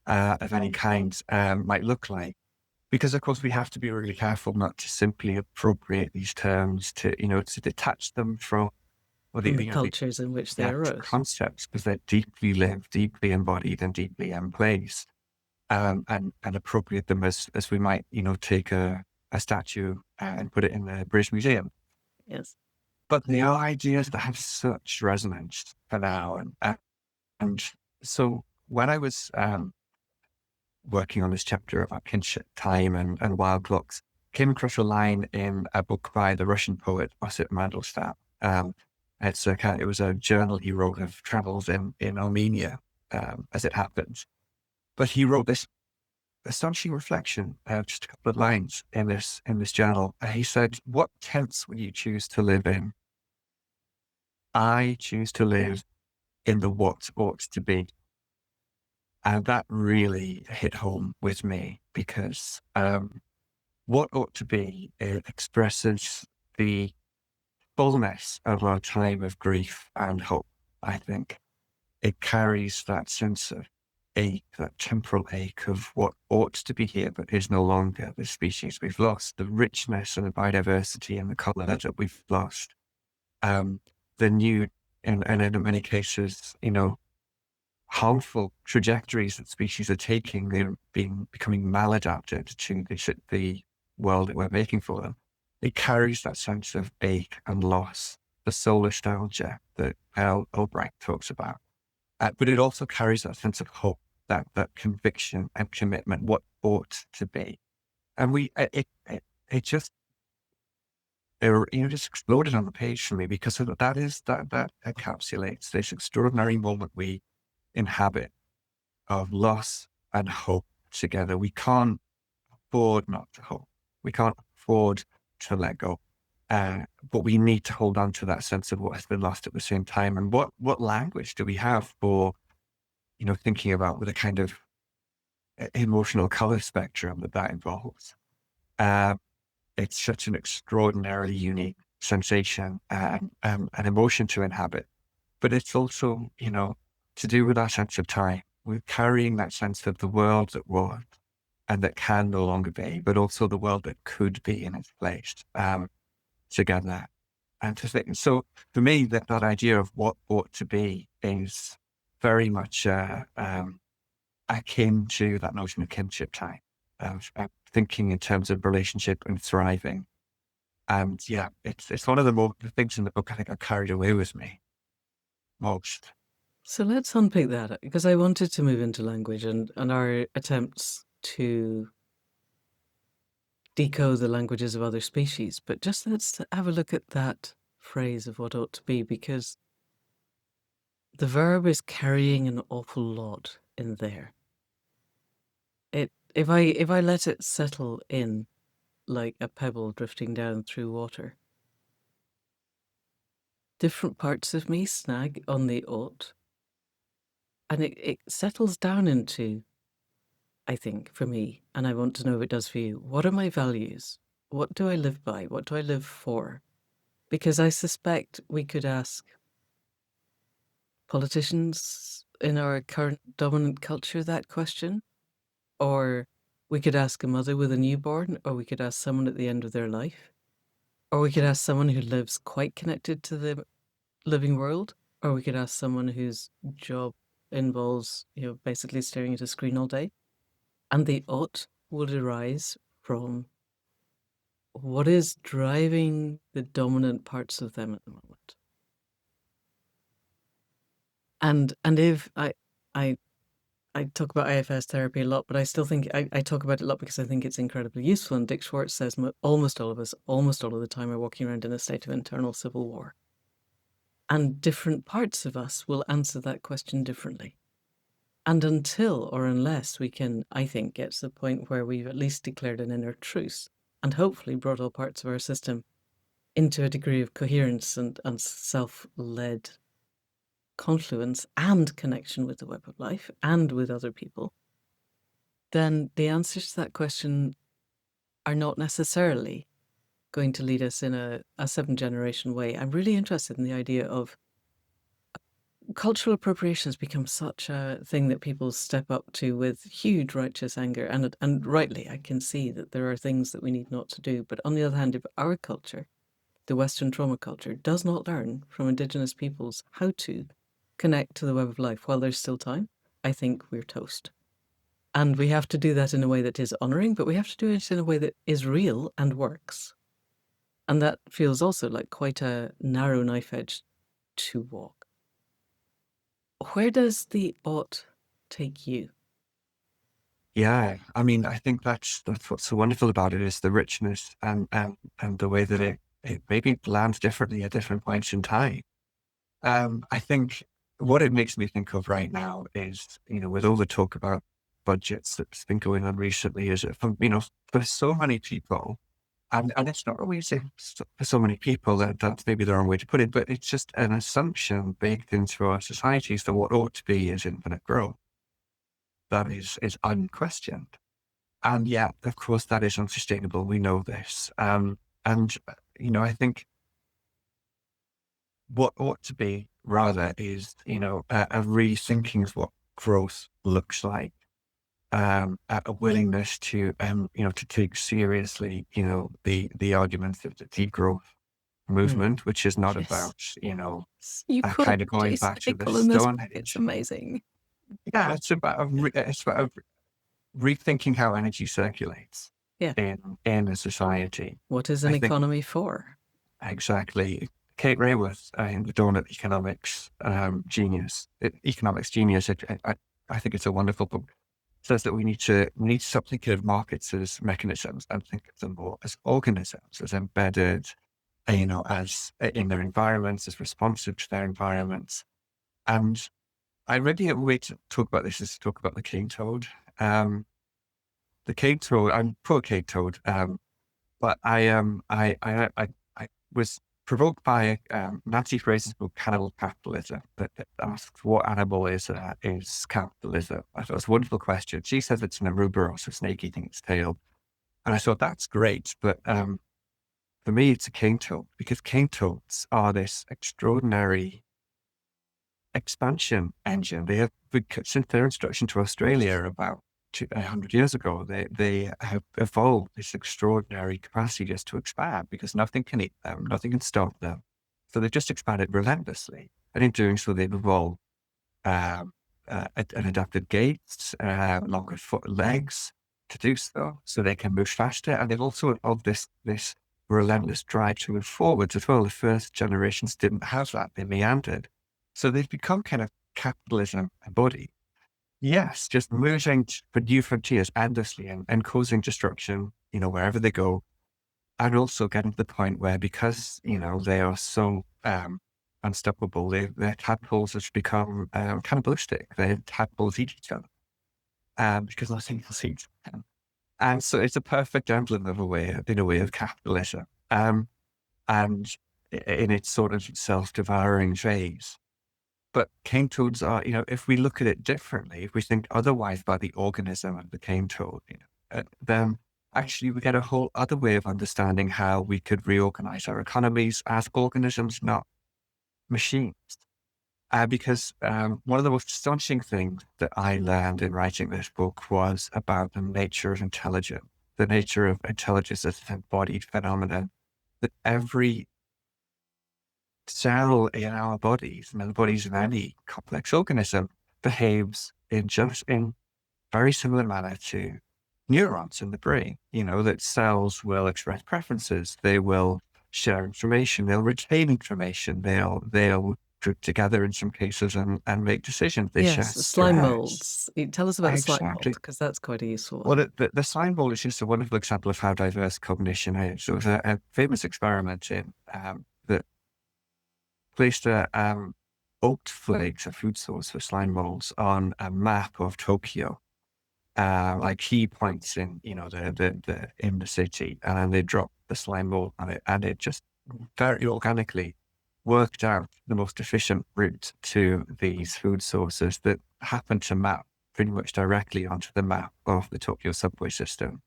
of any kind might look like. Because of course we have to be really careful not to simply appropriate these terms to detach them from From the cultures in which the they actual arose. concepts, because they're deeply lived, deeply embodied, and deeply in place, and appropriate them as we might, take a statue and put it in the British Museum. Yes. But they are ideas that have such resonance for now. And so when I was working on this chapter about kinship, time, and wild clocks, came across a line in a book by the Russian poet Osip Mandelstam. It was a journal he wrote of travels in Armenia, as it happens. But he wrote this astonishing reflection, just a couple of lines in this journal. He said, "What tense will you choose to live in? I choose to live in the what ought to be." And that really hit home with me because what ought to be expresses the fullness of our time of grief and hope, I think. It carries that sense of ache, that temporal ache of what ought to be here but is no longer, the species we've lost, the richness and the biodiversity and the colour that we've lost. The new, and in many cases, harmful trajectories that species are taking, they're becoming maladapted to the world that we're making for them. It carries that sense of ache and loss, the soul nostalgia that Albright talks about. But it also carries that sense of hope, that conviction and commitment, what ought to be. And it just, just exploded on the page for me because that encapsulates this extraordinary moment we inhabit of loss and hope together. We can't afford not to hope. We can't afford to let go. But we need to hold on to that sense of what has been lost at the same time. And what language do we have for, thinking about with a kind of emotional color spectrum that involves? It's such an extraordinarily unique sensation and an emotion to inhabit. But it's also, to do with our sense of time. We're carrying that sense of the world that was and that can no longer be, but also the world that could be in its place, together. And to think, so for me, that idea of what ought to be is very much akin to that notion of kinship time, thinking in terms of relationship and thriving. And yeah, it's one of the things in the book I think I carried away with me most. So let's unpick that, because I wanted to move into language and our attempts to decode the languages of other species. But just let's have a look at that phrase of what ought to be, because the verb is carrying an awful lot in there. If I let it settle in like a pebble drifting down through water, different parts of me snag on the ought, and it settles down into, I think, for me, and I want to know if it does for you, what are my values? What do I live by? What do I live for? Because I suspect we could ask politicians in our current dominant culture that question, or we could ask a mother with a newborn, or we could ask someone at the end of their life, or we could ask someone who lives quite connected to the living world, or we could ask someone whose job involves, basically staring at a screen all day. And the ought would arise from what is driving the dominant parts of them at the moment. And if I talk about IFS therapy a lot, but I still think I talk about it a lot because I think it's incredibly useful. And Dick Schwartz says almost all of us, almost all of the time, are walking around in a state of internal civil war. And different parts of us will answer that question differently. And until or unless we can, I think, get to the point where we've at least declared an inner truce and hopefully brought all parts of our system into a degree of coherence and self-led confluence and connection with the web of life and with other people, then the answers to that question are not necessarily going to lead us in a 7th-generation way. I'm really interested in the idea of cultural appropriation has become such a thing that people step up to with huge righteous anger, and rightly. I can see that there are things that we need not to do. But on the other hand, if our culture, the Western trauma culture, does not learn from Indigenous peoples how to connect to the web of life while there's still time, I think we're toast. And we have to do that in a way that is honouring, but we have to do it in a way that is real and works. And that feels also like quite a narrow knife edge to walk. Where does the ought take you? Yeah, I mean, I think that's what's so wonderful about it is the richness and the way that it maybe lands differently at different points in time. I think what it makes me think of right now is, with all the talk about budgets that's been going on recently, is that for so many people, and it's not always for so many people that's maybe the wrong way to put it, but it's just an assumption baked into our societies that what ought to be is infinite growth. That is unquestioned. And yeah, of course, that is unsustainable. We know this. And, I think what ought to be rather is, a rethinking of what growth looks like, a willingness to, to take seriously, the arguments of the degrowth movement, which is not Yes. about, You kind of going Jason back to the Hickel in this Stone book. It's Age. amazing. Yeah, it's about rethinking how energy circulates Yeah. in a society. What is an economy for? Exactly. Kate Raworth, in the Dawn of Economics, Economics Genius, I think it's a wonderful book, says that we need to stop thinking of markets as mechanisms and think of them more as organisms, as embedded, as in their environments, as responsive to their environments. And I really a way to talk about this is to talk about the cane toad. The cane toad, I'm pro cane toad, but I was provoked by Nancy Fraser's book Cannibal Capitalism that asks what animal is capitalism. I thought it was a wonderful question. She says it's an Ouroboros, a snake eating its tail, and I thought that's great, but for me it's a cane toad because cane toads are this extraordinary expansion engine. They have, since their introduction to Australia about 100 years ago, they have evolved this extraordinary capacity just to expand because nothing can eat them, nothing can stop them. So they've just expanded relentlessly. And in doing so, they've evolved an adapted gaits, longer legs to do so they can move faster. And they've also evolved this relentless drive to move forwards as well. The first generations didn't have that. They meandered. So they've become kind of capitalism embodied. Yes, just moving for new frontiers endlessly and causing destruction, wherever they go. And also getting to the point where, because, they are so unstoppable, their tadpoles have become cannibalistic. Their tadpoles eat each other because nothing else eats them. And so it's a perfect emblem of in a way of capitalism. And in its sort of self-devouring phase. But cane toads are, if we look at it differently, if we think otherwise about the organism of the cane toad, then actually we get a whole other way of understanding how we could reorganize our economies as organisms, not machines. Because one of the most astonishing things that I learned in writing this book was about the nature of intelligence, the nature of intelligence as an embodied phenomenon, that every cell in our bodies, and the bodies of any complex organism, behaves in very similar manner to neurons in the brain. That cells will express preferences, they will share information, they'll retain information, they'll group together in some cases and make decisions. They share Yes, the slime stress. molds. Tell us about the slime mold, Exactly. because that's quite a useful Well, one. the slime mold is just a wonderful example of how diverse cognition is. So it was a famous experiment that placed oat flakes, a food source for slime molds, on a map of Tokyo, like key points in in the city, and then they dropped the slime mold on it, and it just very organically worked out the most efficient route to these food sources that happened to map pretty much directly onto the map of the Tokyo subway system.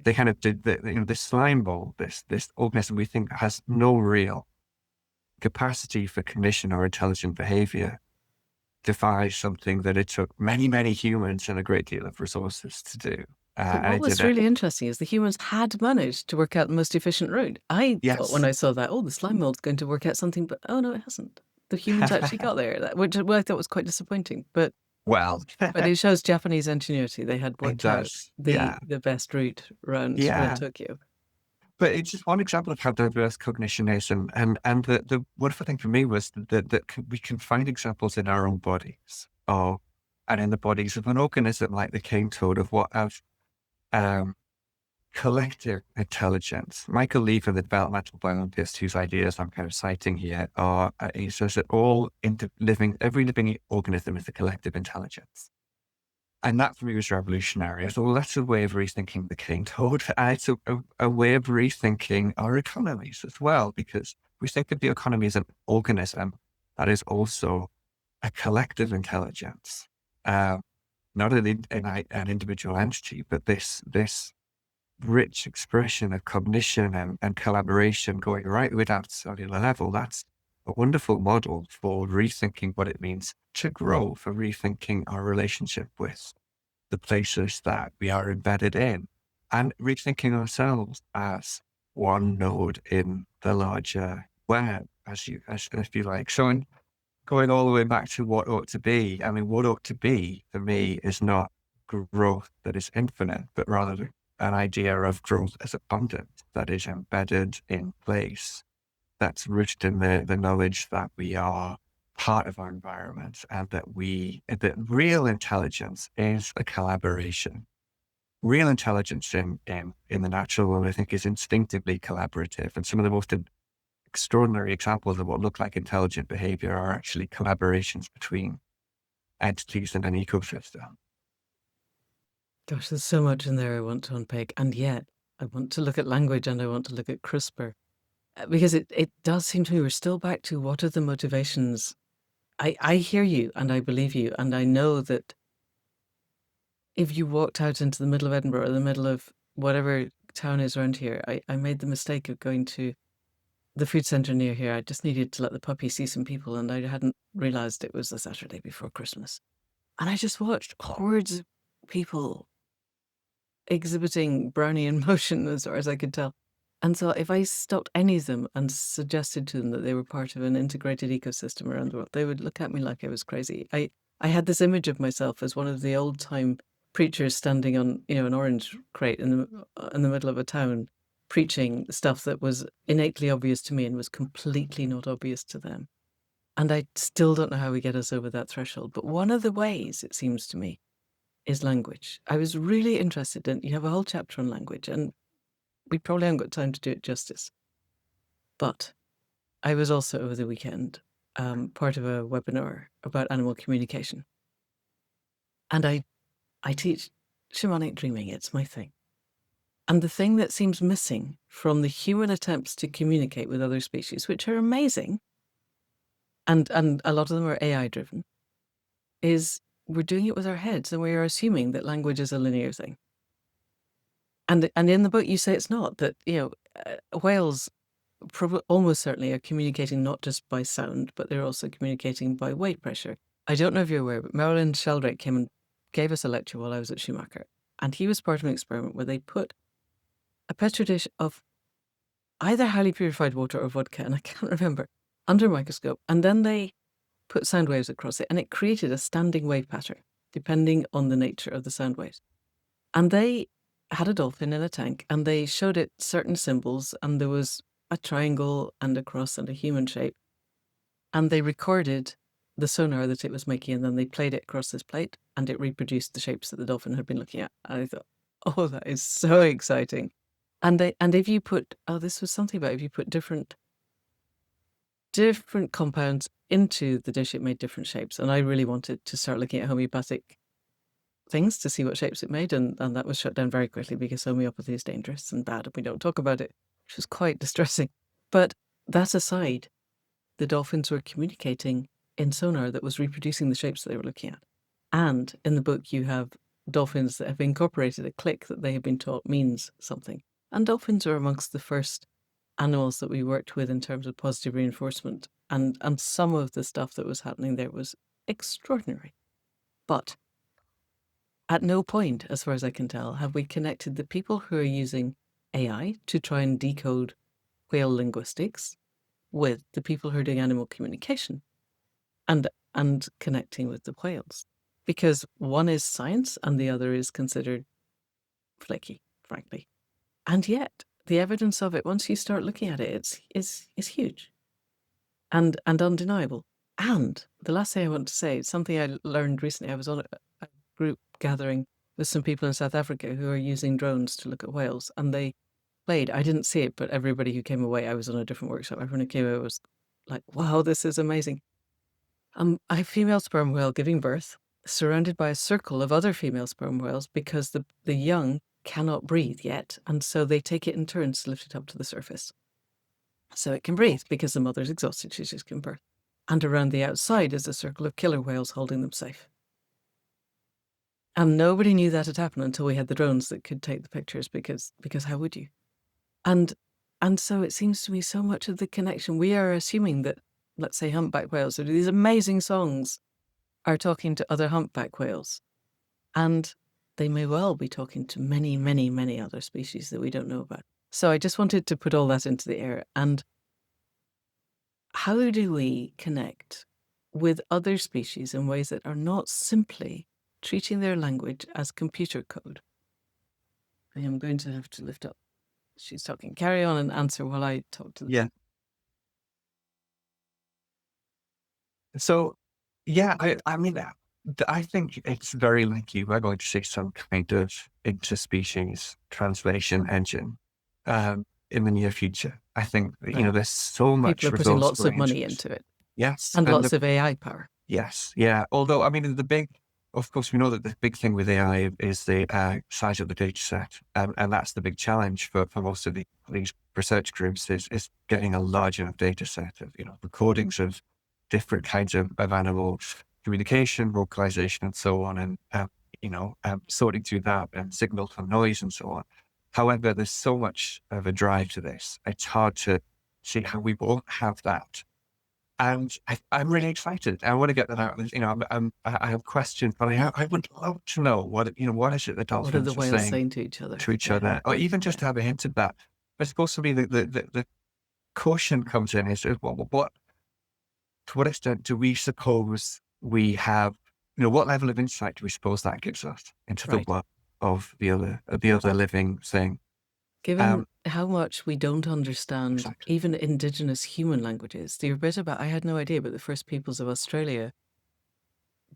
They kind of did this slime mold, this organism we think has no real capacity for cognition or intelligent behavior, defies something that it took many, many humans and a great deal of resources to do. But And what it was did it. really interesting is the humans had managed to work out the most efficient route. I thought when Yes. I saw that, the slime mold's going to work out something, but oh no, it hasn't. The humans actually got there, which I thought was quite disappointing. But Well, it shows Japanese ingenuity. They had it worked out does. the Yeah. best route around Yeah. Tokyo. But it's just one example of how diverse cognition is. And the wonderful thing for me was that we can find examples in our own bodies and in the bodies of an organism like the cane toad of what of um, collective intelligence. Michael Leaver, the developmental biologist, whose ideas I'm kind of citing here, he says that every living organism is a collective intelligence. And that for me was revolutionary. So that's a way of rethinking the cane toad. And it's a way of rethinking our economies as well, because we think of the economy as an organism that is also a collective intelligence, not an individual entity, but this rich expression of cognition and collaboration going right way down to cellular level. That's a wonderful model for rethinking what it means to grow, for rethinking our relationship with the places that we are embedded in, and rethinking ourselves as one node in the larger web, if you like. So, going all the way back to what ought to be, I mean, what ought to be for me is not growth that is infinite, but rather an idea of growth as abundant, that is embedded in place, that's rooted in the knowledge that we are part of our environment, and that real intelligence is a collaboration. Real intelligence in the natural world, I think, is instinctively collaborative. And some of the most extraordinary examples of what look like intelligent behavior are actually collaborations between entities in an ecosystem. Gosh, there's so much in there I want to unpick. And yet, I want to look at language and I want to look at CRISPR. Because it does seem to me we're still back to what are the motivations. I hear you and I believe you. And I know that if you walked out into the middle of Edinburgh or the middle of whatever town is around here, I made the mistake of going to the food centre near here. I just needed to let the puppy see some people, and I hadn't realised it was the Saturday before Christmas. And I just watched hordes of people exhibiting Brownian motion as far as I could tell. And so if I stopped any of them and suggested to them that they were part of an integrated ecosystem around the world, they would look at me like I was crazy. I had this image of myself as one of the old time preachers standing on, an orange crate in the middle of a town, preaching stuff that was innately obvious to me and was completely not obvious to them. And I still don't know how we get us over that threshold. But one of the ways, it seems to me, is language. I was really interested in, you have a whole chapter on language, and we probably haven't got time to do it justice. But I was also over the weekend part of a webinar about animal communication. And I teach shamanic dreaming. It's my thing. And the thing that seems missing from the human attempts to communicate with other species, which are amazing, and a lot of them are AI driven, is we're doing it with our heads, and we are assuming that language is a linear thing. And in the book you say it's not, that whales almost certainly are communicating not just by sound, but they're also communicating by weight pressure. I don't know if you're aware, but Marilyn Sheldrake came and gave us a lecture while I was at Schumacher, and he was part of an experiment where they put a petri dish of either highly purified water or vodka, and I can't remember, under a microscope, and then they put sound waves across it, and it created a standing wave pattern, depending on the nature of the sound waves. And they had a dolphin in a tank, and they showed it certain symbols, and there was a triangle and a cross and a human shape. And they recorded the sonar that it was making, and then they played it across this plate, and it reproduced the shapes that the dolphin had been looking at. And I thought, oh, that is so exciting. And if you put, this was something about if you put different compounds into the dish, it made different shapes. And I really wanted to start looking at homeopathic things to see what shapes it made, and that was shut down very quickly because homeopathy is dangerous and bad, and we don't talk about it, which was quite distressing. But that aside, the dolphins were communicating in sonar that was reproducing the shapes that they were looking at. And in the book, you have dolphins that have incorporated a click that they have been taught means something. And dolphins are amongst the first animals that we worked with in terms of positive reinforcement. And some of the stuff that was happening there was extraordinary. But at no point, as far as I can tell, have we connected the people who are using AI to try and decode whale linguistics with the people who are doing animal communication and connecting with the whales. Because one is science and the other is considered flaky, frankly. And yet, the evidence of it, once you start looking at it, is huge and undeniable. And the last thing I want to say, something I learned recently, I was on a group gathering with some people in South Africa who are using drones to look at whales, and they played. I didn't see it, but everybody who came away, I was on a different workshop, everyone who came away was like, wow, this is amazing. A female sperm whale giving birth, surrounded by a circle of other female sperm whales because the young cannot breathe yet, and so they take it in turns to lift it up to the surface. So it can breathe because the mother's exhausted, she's just given birth. And around the outside is a circle of killer whales holding them safe. And nobody knew that had happened until we had the drones that could take the pictures, because how would you? And so it seems to me so much of the connection, we are assuming that, let's say, humpback whales, who do these amazing songs, are talking to other humpback whales. And they may well be talking to many, many, many other species that we don't know about. So I just wanted to put all that into the air. And how do we connect with other species in ways that are not simply treating their language as computer code? I am going to have to lift up. She's talking. Carry on and answer while I talk to them. Yeah. So, yeah, I mean, I think it's very likely we're going to see some kind of interspecies translation engine in the near future. I think, there's so much People are putting resource lots of going money into into it. Yes. And lots of AI power. Yes. Yeah. Although, I mean, of course, we know that the big thing with AI is the size of the data set. And that's the big challenge for most of these research groups is getting a large enough data set of, recordings of different kinds of animals, communication, vocalization, and so on, and sorting through that and signal from noise and so on. However, there's so much of a drive to this. It's hard to see how we won't have that. And I'm really excited. I want to get that out. I have questions, but I would love to know what is it the dolphins What are the are whales saying saying to each other? to each other, or even just have a hint of that. But supposed to be the caution comes in is what to what extent do we suppose we have? What level of insight do we suppose that gives us into the world of the other living thing? Given Um, how much we don't understand exactly. even indigenous human languages, the bit about, I had no idea, but the first peoples of Australia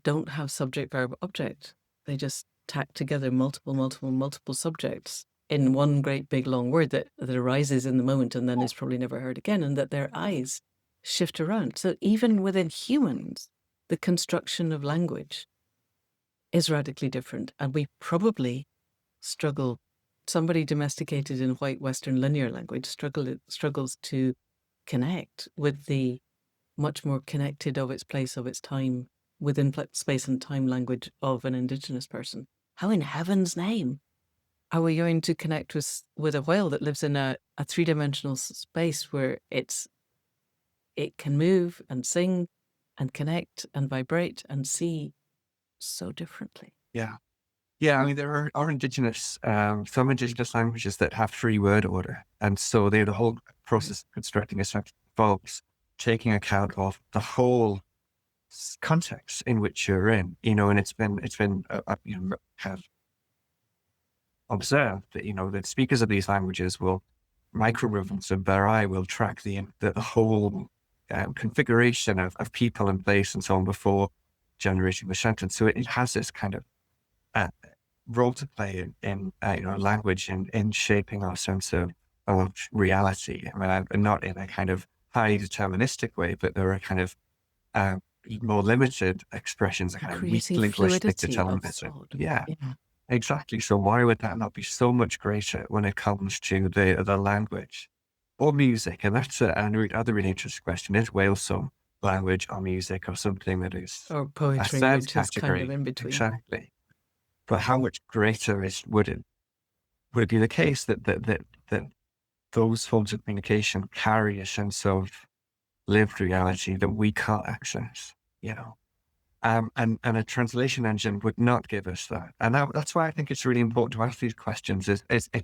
don't have subject, verb, object. They just tack together multiple subjects in one great big long word that arises in the moment and then is probably never heard again, and that their eyes shift around. So even within humans, the construction of language is radically different. And we probably struggle, somebody domesticated in white Western linear language struggles to connect with the much more connected of its place, of its time, within space and time language of an indigenous person. How in heaven's name are we going to connect with a whale that lives in a three-dimensional space where it can move and sing and connect and vibrate and see so differently? Yeah. Yeah, I mean, there are indigenous, some indigenous languages that have free word order. And so the whole Right. process of constructing a sentence involves taking account of the whole context in which you're in, and have observed that, that speakers of these languages will, micro movements of their eye will track the whole configuration of people and place and so on before generating the sentence. So it has this kind of uh, role to play in language and in shaping our sense of reality. I mean, not in a kind of highly deterministic way, but there are kind of uh, more limited expressions, a kind of weak Creating linguistic fluidity of determinism. thought. Yeah, Yeah. exactly. So why would that not be so much greater when it comes to the language or music? And that's another really interesting question. Is whale song language or music or something that is Or a poetry, third which is kind of category? in between. Exactly. But how much greater would it be the case that those forms of communication carry a sense of lived reality that we can't access, you know? And a translation engine would not give us that. And that's why I think it's really important to ask these questions. It's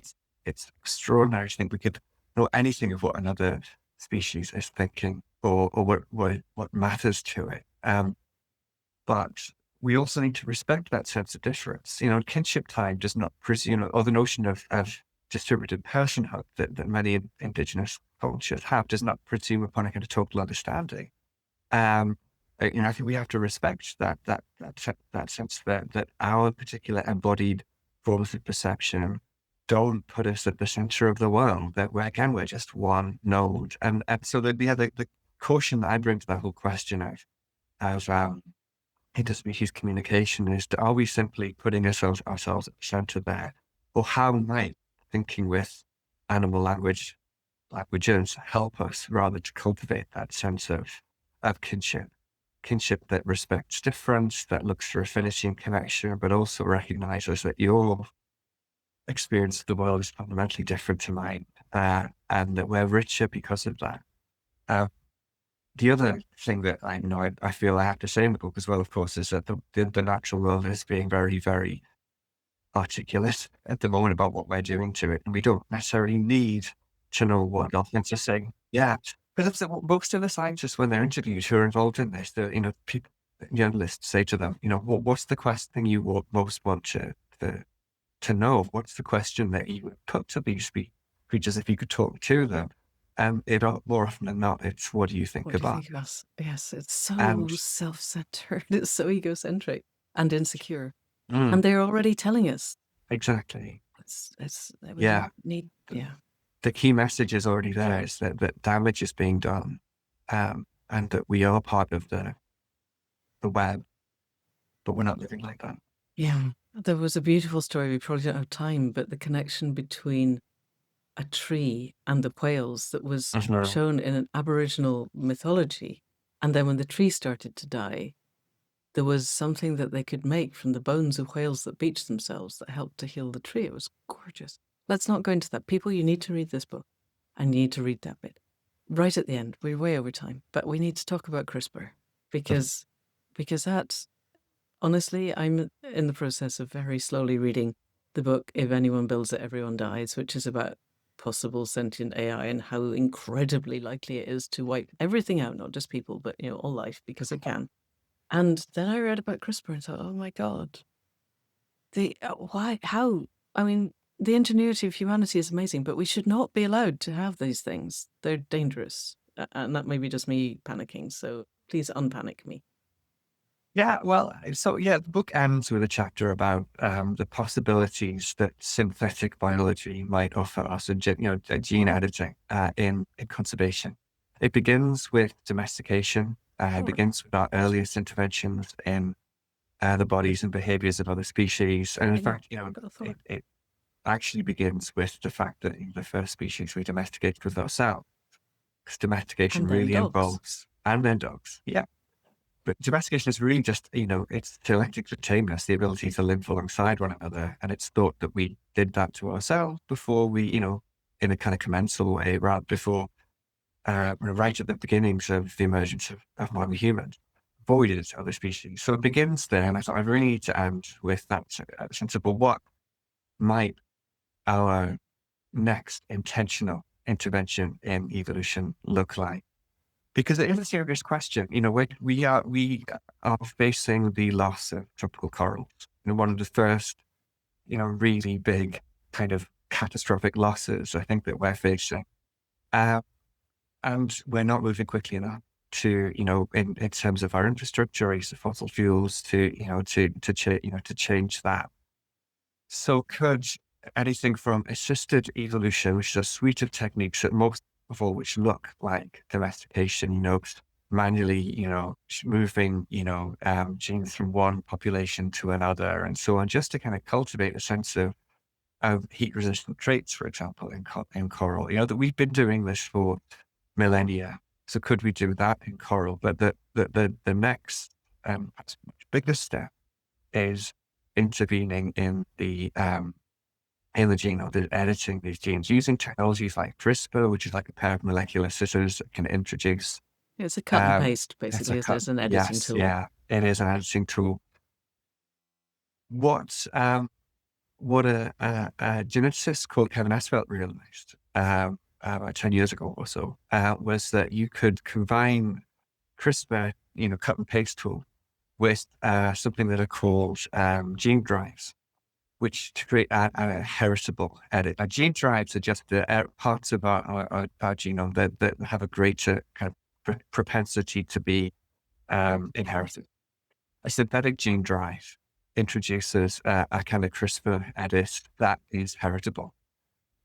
extraordinary to think we could know anything of what another species is thinking or what matters to it. But we also need to respect that sense of difference. Kinship time does not presume, or the notion of distributed personhood that many indigenous cultures have does not presume upon a kind of total understanding. Um, I think we have to respect that sense that our particular embodied forms of perception don't put us at the center of the world. That we're just one node, and so the caution that I bring to that whole question of interspecies communication is, are we simply putting ourselves at the center there, or how might thinking with animal languages help us rather to cultivate that sense of kinship that respects difference, that looks for affinity and connection, but also recognizes that your experience of the world is fundamentally different to mine, and that we're richer because of that. Uh, the other thing that I feel I have to say in the book as well, of course, is that the natural world is being very, very articulate at the moment about what we're doing to it. And we don't necessarily need to know what dolphins are saying. Yeah. Because most of the scientists, when they're interviewed who are involved in this, people, journalists say to them, what's the question you most want to know? What's the question that you would put to these creatures if you could talk to them? More often than not, it's what do you think What do you about? think of us? Yes, it's so And self-centered. It's so egocentric and insecure. mm, And they're already telling us. exactly. We Yeah. don't need, yeah. The key message is already there, is that damage is being done, and that we are part of the web, but we're not living like that. Yeah. There was a beautiful story, we probably don't have time, but the connection between a tree and the whales that was Mhm. shown in an Aboriginal mythology. And then when the tree started to die, there was something that they could make from the bones of whales that beached themselves that helped to heal the tree. It was gorgeous. Let's not go into that. People, you need to read this book and you need to read that bit. Right at the end, we're way over time, but we need to talk about CRISPR because that's, honestly, I'm in the process of very slowly reading the book If Anyone Builds It, Everyone Dies, which is about possible sentient AI and how incredibly likely it is to wipe everything out, not just people, but all life, because it can. And then I read about CRISPR and thought, oh my God, why, how? I mean, the ingenuity of humanity is amazing, but we should not be allowed to have these things. They're dangerous. And that may be just me panicking. So please unpanic me. Yeah, well, so yeah, the book ends with a chapter about the possibilities that synthetic biology might offer us, and gene editing in conservation. It begins with domestication. It Sure. begins with our earliest interventions in the bodies and behaviors of other species, and in Yeah, fact, but I thought, it actually begins with the fact that the first species we domesticated was ourselves, because domestication and then really dogs. involves, and then dogs. Yeah. But domestication is really just, it's selective tameness, the ability to live alongside one another. And it's thought that we did that to ourselves before we, in a kind of commensal way, right before, right at the beginnings of the emergence of modern humans, before we did it to other species. So it begins there. And I thought I really need to end with that sense of, well, what might our next intentional intervention in evolution look like? Because it is a serious question. We are facing the loss of tropical corals. One of the first, really big kind of catastrophic losses I think that we're facing. Uh, and we're not moving quickly enough to, in terms of our infrastructure, use of fossil fuels to change that. So could anything from assisted evolution, which is a suite of techniques that most of all which look like domestication, manually, moving, genes from one population to another and so on, just to kind of cultivate a sense of heat resistant traits, for example, in coral, that we've been doing this for millennia. So could we do that in coral? But the next, perhaps much bigger step is intervening in the genome, the editing these genes using technologies like CRISPR, which is like a pair of molecular scissors that can introduce. It's a cut and paste, It's a basically, cut. as an editing Yes, tool. yeah, it is an editing tool. What a geneticist called Kevin Esvelt realized about 10 years ago or so was that you could combine CRISPR, cut and paste tool with something that are called gene drives, which to create a heritable edit. Gene drives are just the parts of our genome that have a greater kind of propensity to be inherited. A synthetic gene drive introduces a kind of CRISPR edit that is heritable.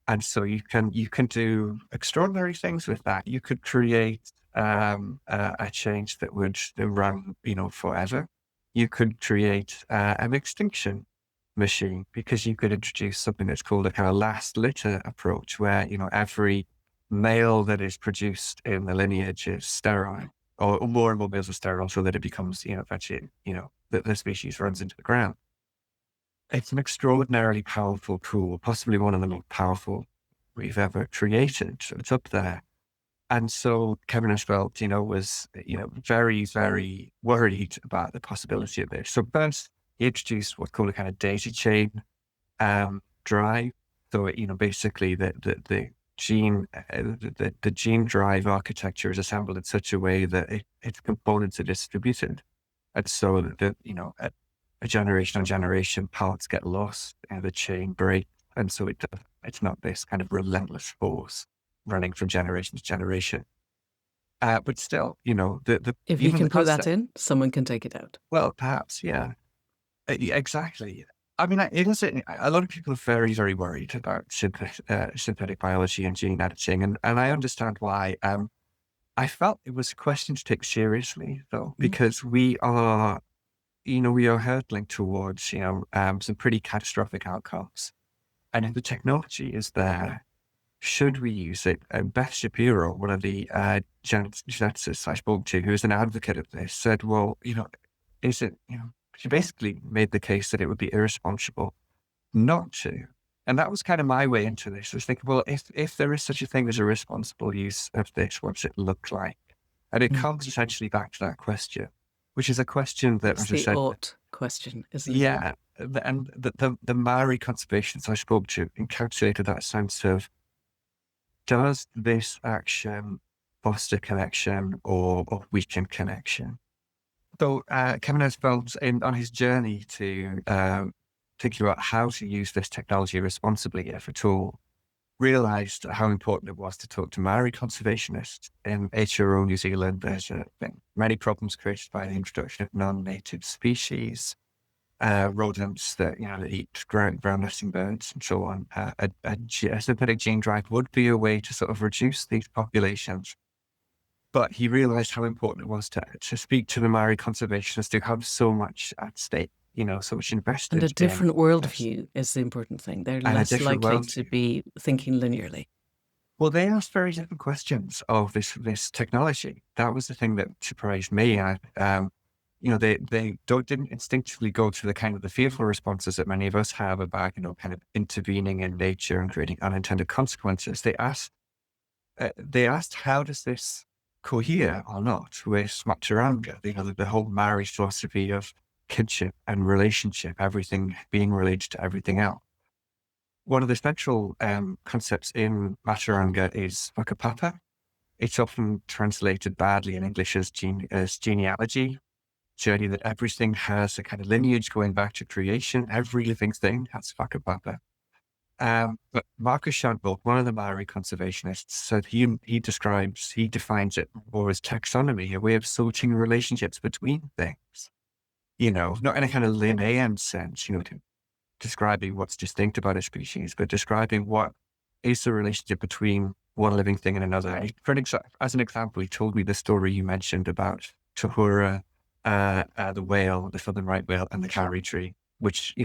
And so you can do extraordinary things with that. You could create a change that would run, forever. You could create an extinction machine because you could introduce something that's called a kind of last litter approach, where every male that is produced in the lineage is sterile, or more and more males are sterile, so that it becomes eventually that the species runs into the ground. It's an extraordinarily powerful tool, possibly one of the most powerful we've ever created. So it's up there. And so Kevin Esvelt, was, very, very worried about the possibility of this. So first, he introduced what's called a kind of daisy chain drive. So, basically the gene, the gene drive architecture is assembled in such a way that its components are distributed. And so that, a generation on generation, parts get lost and the chain breaks. And so it's not this kind of relentless force running from generation to generation. But still, If you even can the put that concept, in, someone can take it out. well, perhaps, yeah, exactly. I mean, it is, a lot of people are very, very worried about synthetic biology and gene editing, and I understand why. I felt it was a question to take seriously, though, because we are hurtling towards, some pretty catastrophic outcomes. And if the technology is there, should we use it? Beth Shapiro, one of the geneticists I spoke to, who is an advocate of this, said, well, is it, she basically made the case that it would be irresponsible not to. And that was kind of my way into this. I was thinking, well, if there is such a thing as a responsible use of this, what's it look like? And it comes essentially back to that question, which is a question that, It's as I the said, ought question, isn't it? yeah, and the Maori conservationists I spoke to encapsulated that sense of, does this action foster connection or weaken connection? So Kevin Esvelt, on his journey to thinking about how to use this technology responsibly, if at all, realised how important it was to talk to Maori conservationists in Aotearoa, New Zealand. There's been many problems created by the introduction of non-native species, rodents that that eat ground nesting birds and so on. A synthetic gene drive would be a way to sort of reduce these populations. But he realised how important it was to speak to the Maori conservationists who have so much at stake, so much invested And a in different this, worldview is the important thing. They're and a less different likely to worldview. be thinking linearly. Well, they asked very different questions of this technology. That was the thing that surprised me. They didn't instinctively go to the kind of the fearful responses that many of us have about, kind of intervening in nature and creating unintended consequences. They asked, how does this cohere or not with Macfarlane, the whole Maori philosophy of kinship and relationship, everything being related to everything else. One of the central concepts in Macfarlane is whakapapa. It's often translated badly in English as genealogy, journey that everything has a kind of lineage going back to creation. Every living thing has whakapapa. But Marcus Shantwell, one of the Maori conservationists, said he defines it more as taxonomy, a way of sorting relationships between things. Not in a kind of Linnaean sense, describing what's distinct about a species, but describing what is the relationship between one living thing and another. As an example, he told me the story you mentioned about Tahura, the whale, the southern right whale, and the karri tree, which,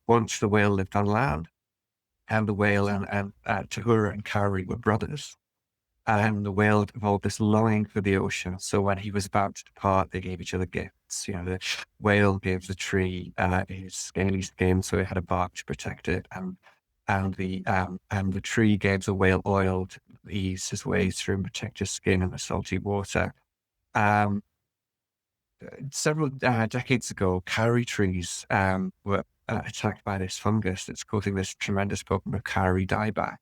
once the whale lived on land, and the whale and Tahura and karri were brothers. And the whale evolved this longing for the ocean. So when he was about to depart, they gave each other gifts. The whale gave the tree his scaly skin, so it had a bark to protect it, and the tree gave the whale oil to ease his way through and protect his skin in the salty water. Several decades ago, karri trees were attacked by this fungus that's causing this tremendous problem of karri dieback.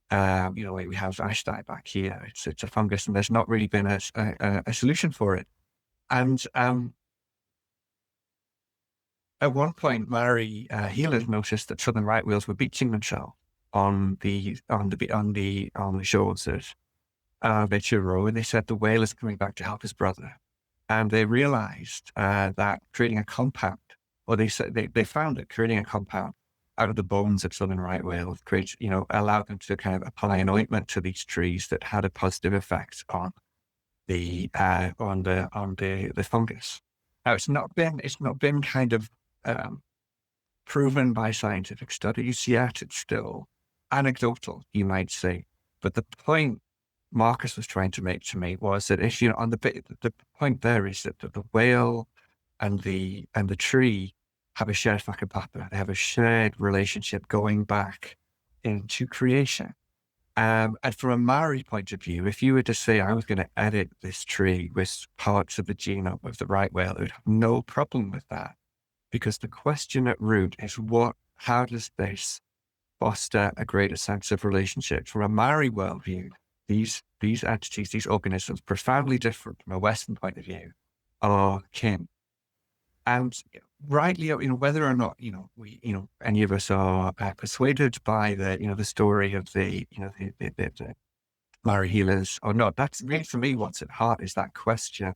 We have ash dieback here. It's a fungus, and there's not really been a solution for it. And at one point, Maori healers noticed that southern right whales were beaching themselves on the shores of Aotearoa, and they said the whale is coming back to help his brother. And they realized that creating a compound, or they found that creating a compound out of the bones of southern right whales allowed them to kind of apply an ointment to these trees that had a positive effect on the fungus. Now, it's not been kind of proven by scientific studies yet. It's still anecdotal, you might say. But the point Marcus was trying to make to me was that if the point there is that the whale and the tree have a shared whakapapa. They have a shared relationship going back into creation. And from a Maori point of view, if you were to say, I was going to edit this tree with parts of the genome of the right whale, I would have no problem with that. Because the question at root is how does this foster a greater sense of relationship? From a Maori worldview, these entities, these organisms, profoundly different from a Western point of view, are kin. And rightly, whether or not, any of us are persuaded by the story of the Maori healers or not, that's really, for me, what's at heart is that question.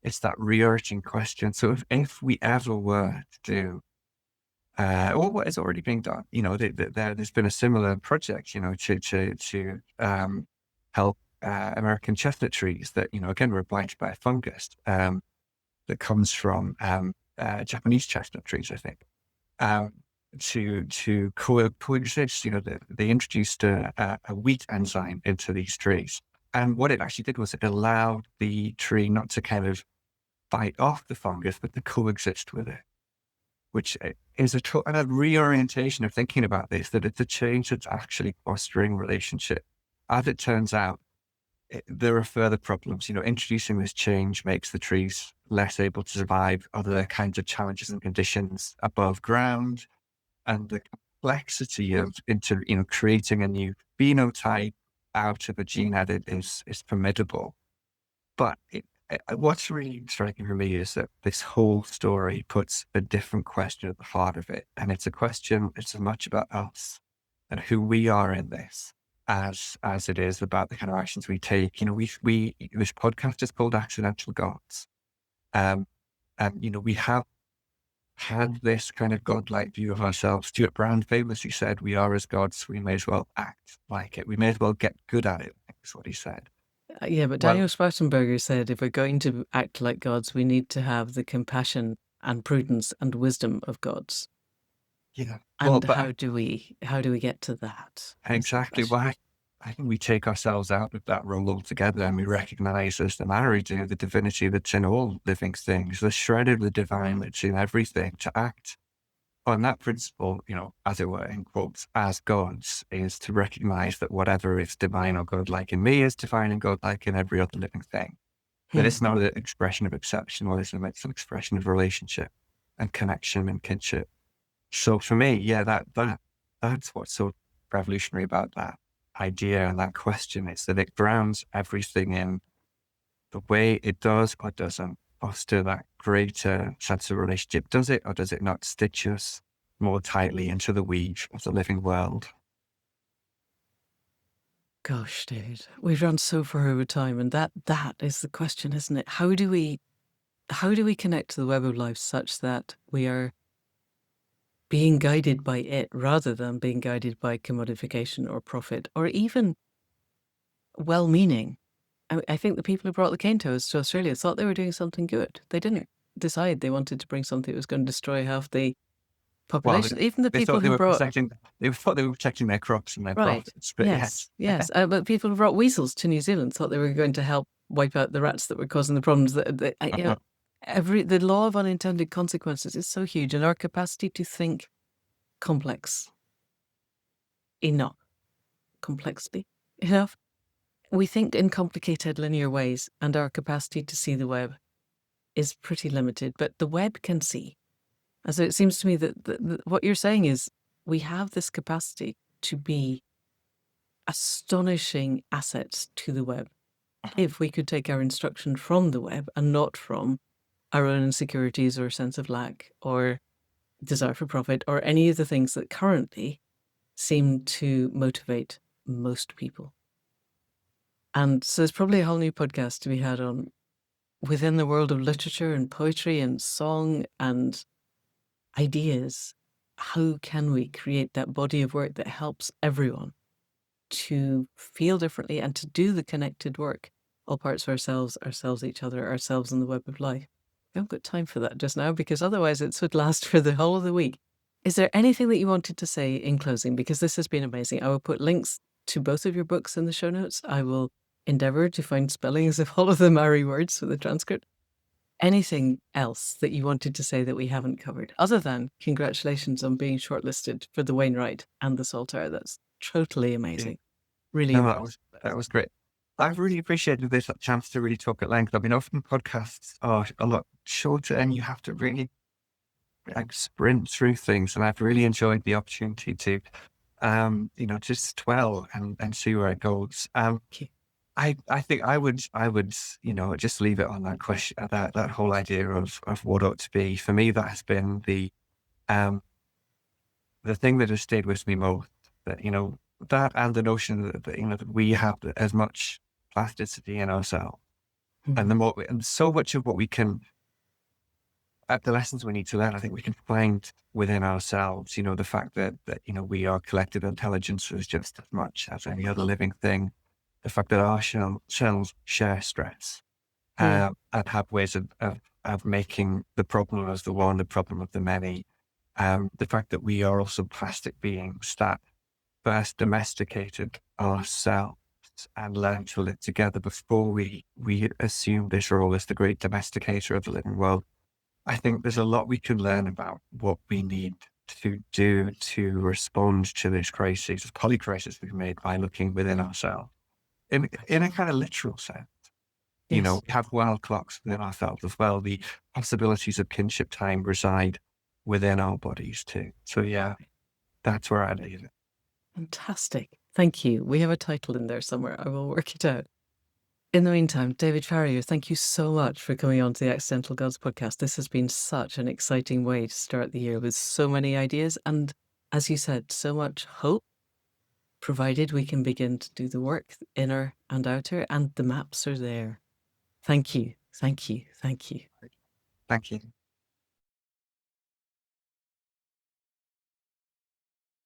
It's that re-urging question. So if we ever were to do, or what is already being done, there's been a similar project, to help American chestnut trees that, again, were blighted by a fungus that comes from Japanese chestnut trees, I think, to coexist. They introduced a wheat enzyme into these trees. And what it actually did was it allowed the tree not to kind of fight off the fungus, but to coexist with it, which is a reorientation of thinking about this, that it's a change that's actually fostering relationship. As it turns out, there are further problems. Introducing this change makes the trees less able to survive other kinds of challenges and conditions above ground, and the complexity of creating a new phenotype out of a gene edit is formidable. But What's really striking for me is that this whole story puts a different question at the heart of it. And it's a question, it's as much about us and who we are in this as it is about the kind of actions we take. This podcast is called Accidental Gods. Um, and, we have had this kind of godlike view of ourselves. Stuart Brand famously said, we are as gods, we may as well act like it. We may as well get good at it, I think is what he said. Yeah, but Well, Daniel Spartanberger said if we're going to act like gods, we need to have the compassion and prudence and wisdom of gods. yeah. Well, And but how do we get to that? exactly why I think we take ourselves out of that role altogether and we recognize, as the Maori do, the divinity that's in all living things, the shred of the divine that's in everything. To act on that principle, as it were, in quotes, as gods, is to recognize that whatever is divine or godlike in me is divine and godlike in every other living thing. That it's not an expression of exceptionalism, it's an expression of relationship and connection and kinship. So for me, yeah, that's what's so revolutionary about that idea and that question, is that it grounds everything in the way it does or doesn't foster that greater sense of relationship. Does it or does it not stitch us more tightly into the weave of the living world? Gosh, David, we've run so far over time, and that is the question, isn't it? How do we connect to the web of life such that we are being guided by it rather than being guided by commodification or profit or even well-meaning? I think the people who brought the cane toads to Australia thought they were doing something good. They didn't decide they wanted to bring something that was going to destroy half the Well, population. Even the they people thought they who were brought protecting, they thought they were protecting their crops and their right, profits, but yes. yes, but people who brought weasels to New Zealand thought they were going to help wipe out the rats that were causing the problems. The law of unintended consequences is so huge, and our capacity to think complex enough, complexly enough. We think in complicated linear ways, and our capacity to see the web is pretty limited, but the web can see. And so it seems to me that what you're saying is we have this capacity to be astonishing assets to the web if we could take our instruction from the web and not from our own insecurities or sense of lack or desire for profit or any of the things that currently seem to motivate most people. And so there's probably a whole new podcast to be had on within the world of literature and poetry and song and ideas. How can we create that body of work that helps everyone to feel differently and to do the connected work, all parts of ourselves, each other, ourselves in the web of life? I haven't got time for that just now because otherwise it would last for the whole of the week. Is there anything that you wanted to say in closing? Because this has been amazing. I will put links to both of your books in the show notes. I will endeavour to find spellings of all of the Maori words for the transcript. Anything else that you wanted to say that we haven't covered, other than congratulations on being shortlisted for the Wainwright and the Saltire? That's totally amazing. Really No, amazing. that was great. I've really appreciated this chance to really talk at length. I mean, often podcasts are a lot shorter and you have to really sprint through things. And I've really enjoyed the opportunity to, just dwell and see where it goes. I think I would, just leave it on that question, that whole idea of what ought to be. For me, that has been the thing that has stayed with me most. That that and the notion that we have as much plasticity in ourselves, and and so much of what we can, the lessons we need to learn, I think we can find within ourselves. The fact that we are collective intelligence is just as much as any other living thing. The fact that our cells share stress and have ways of making the problem as the one, the problem of the many. The fact that we are also plastic beings that first domesticated ourselves and learned to live together before we assume this role as the great domesticator of the living world. I think there's a lot we can learn about what we need to do to respond to this crisis, this polycrisis we've made by looking within ourselves in a kind of literal sense. We have wild clocks within ourselves as well. The possibilities of kinship time reside within our bodies too. So yeah, that's where I'd leave it. Fantastic. Thank you. We have a title in there somewhere. I will work it out. In the meantime, David Farrier, thank you so much for coming on to the Accidental Gods podcast. This has been such an exciting way to start the year with so many ideas and, as you said, so much hope, provided we can begin to do the work, inner and outer, and the maps are there. Thank you, thank you, thank you. Thank you.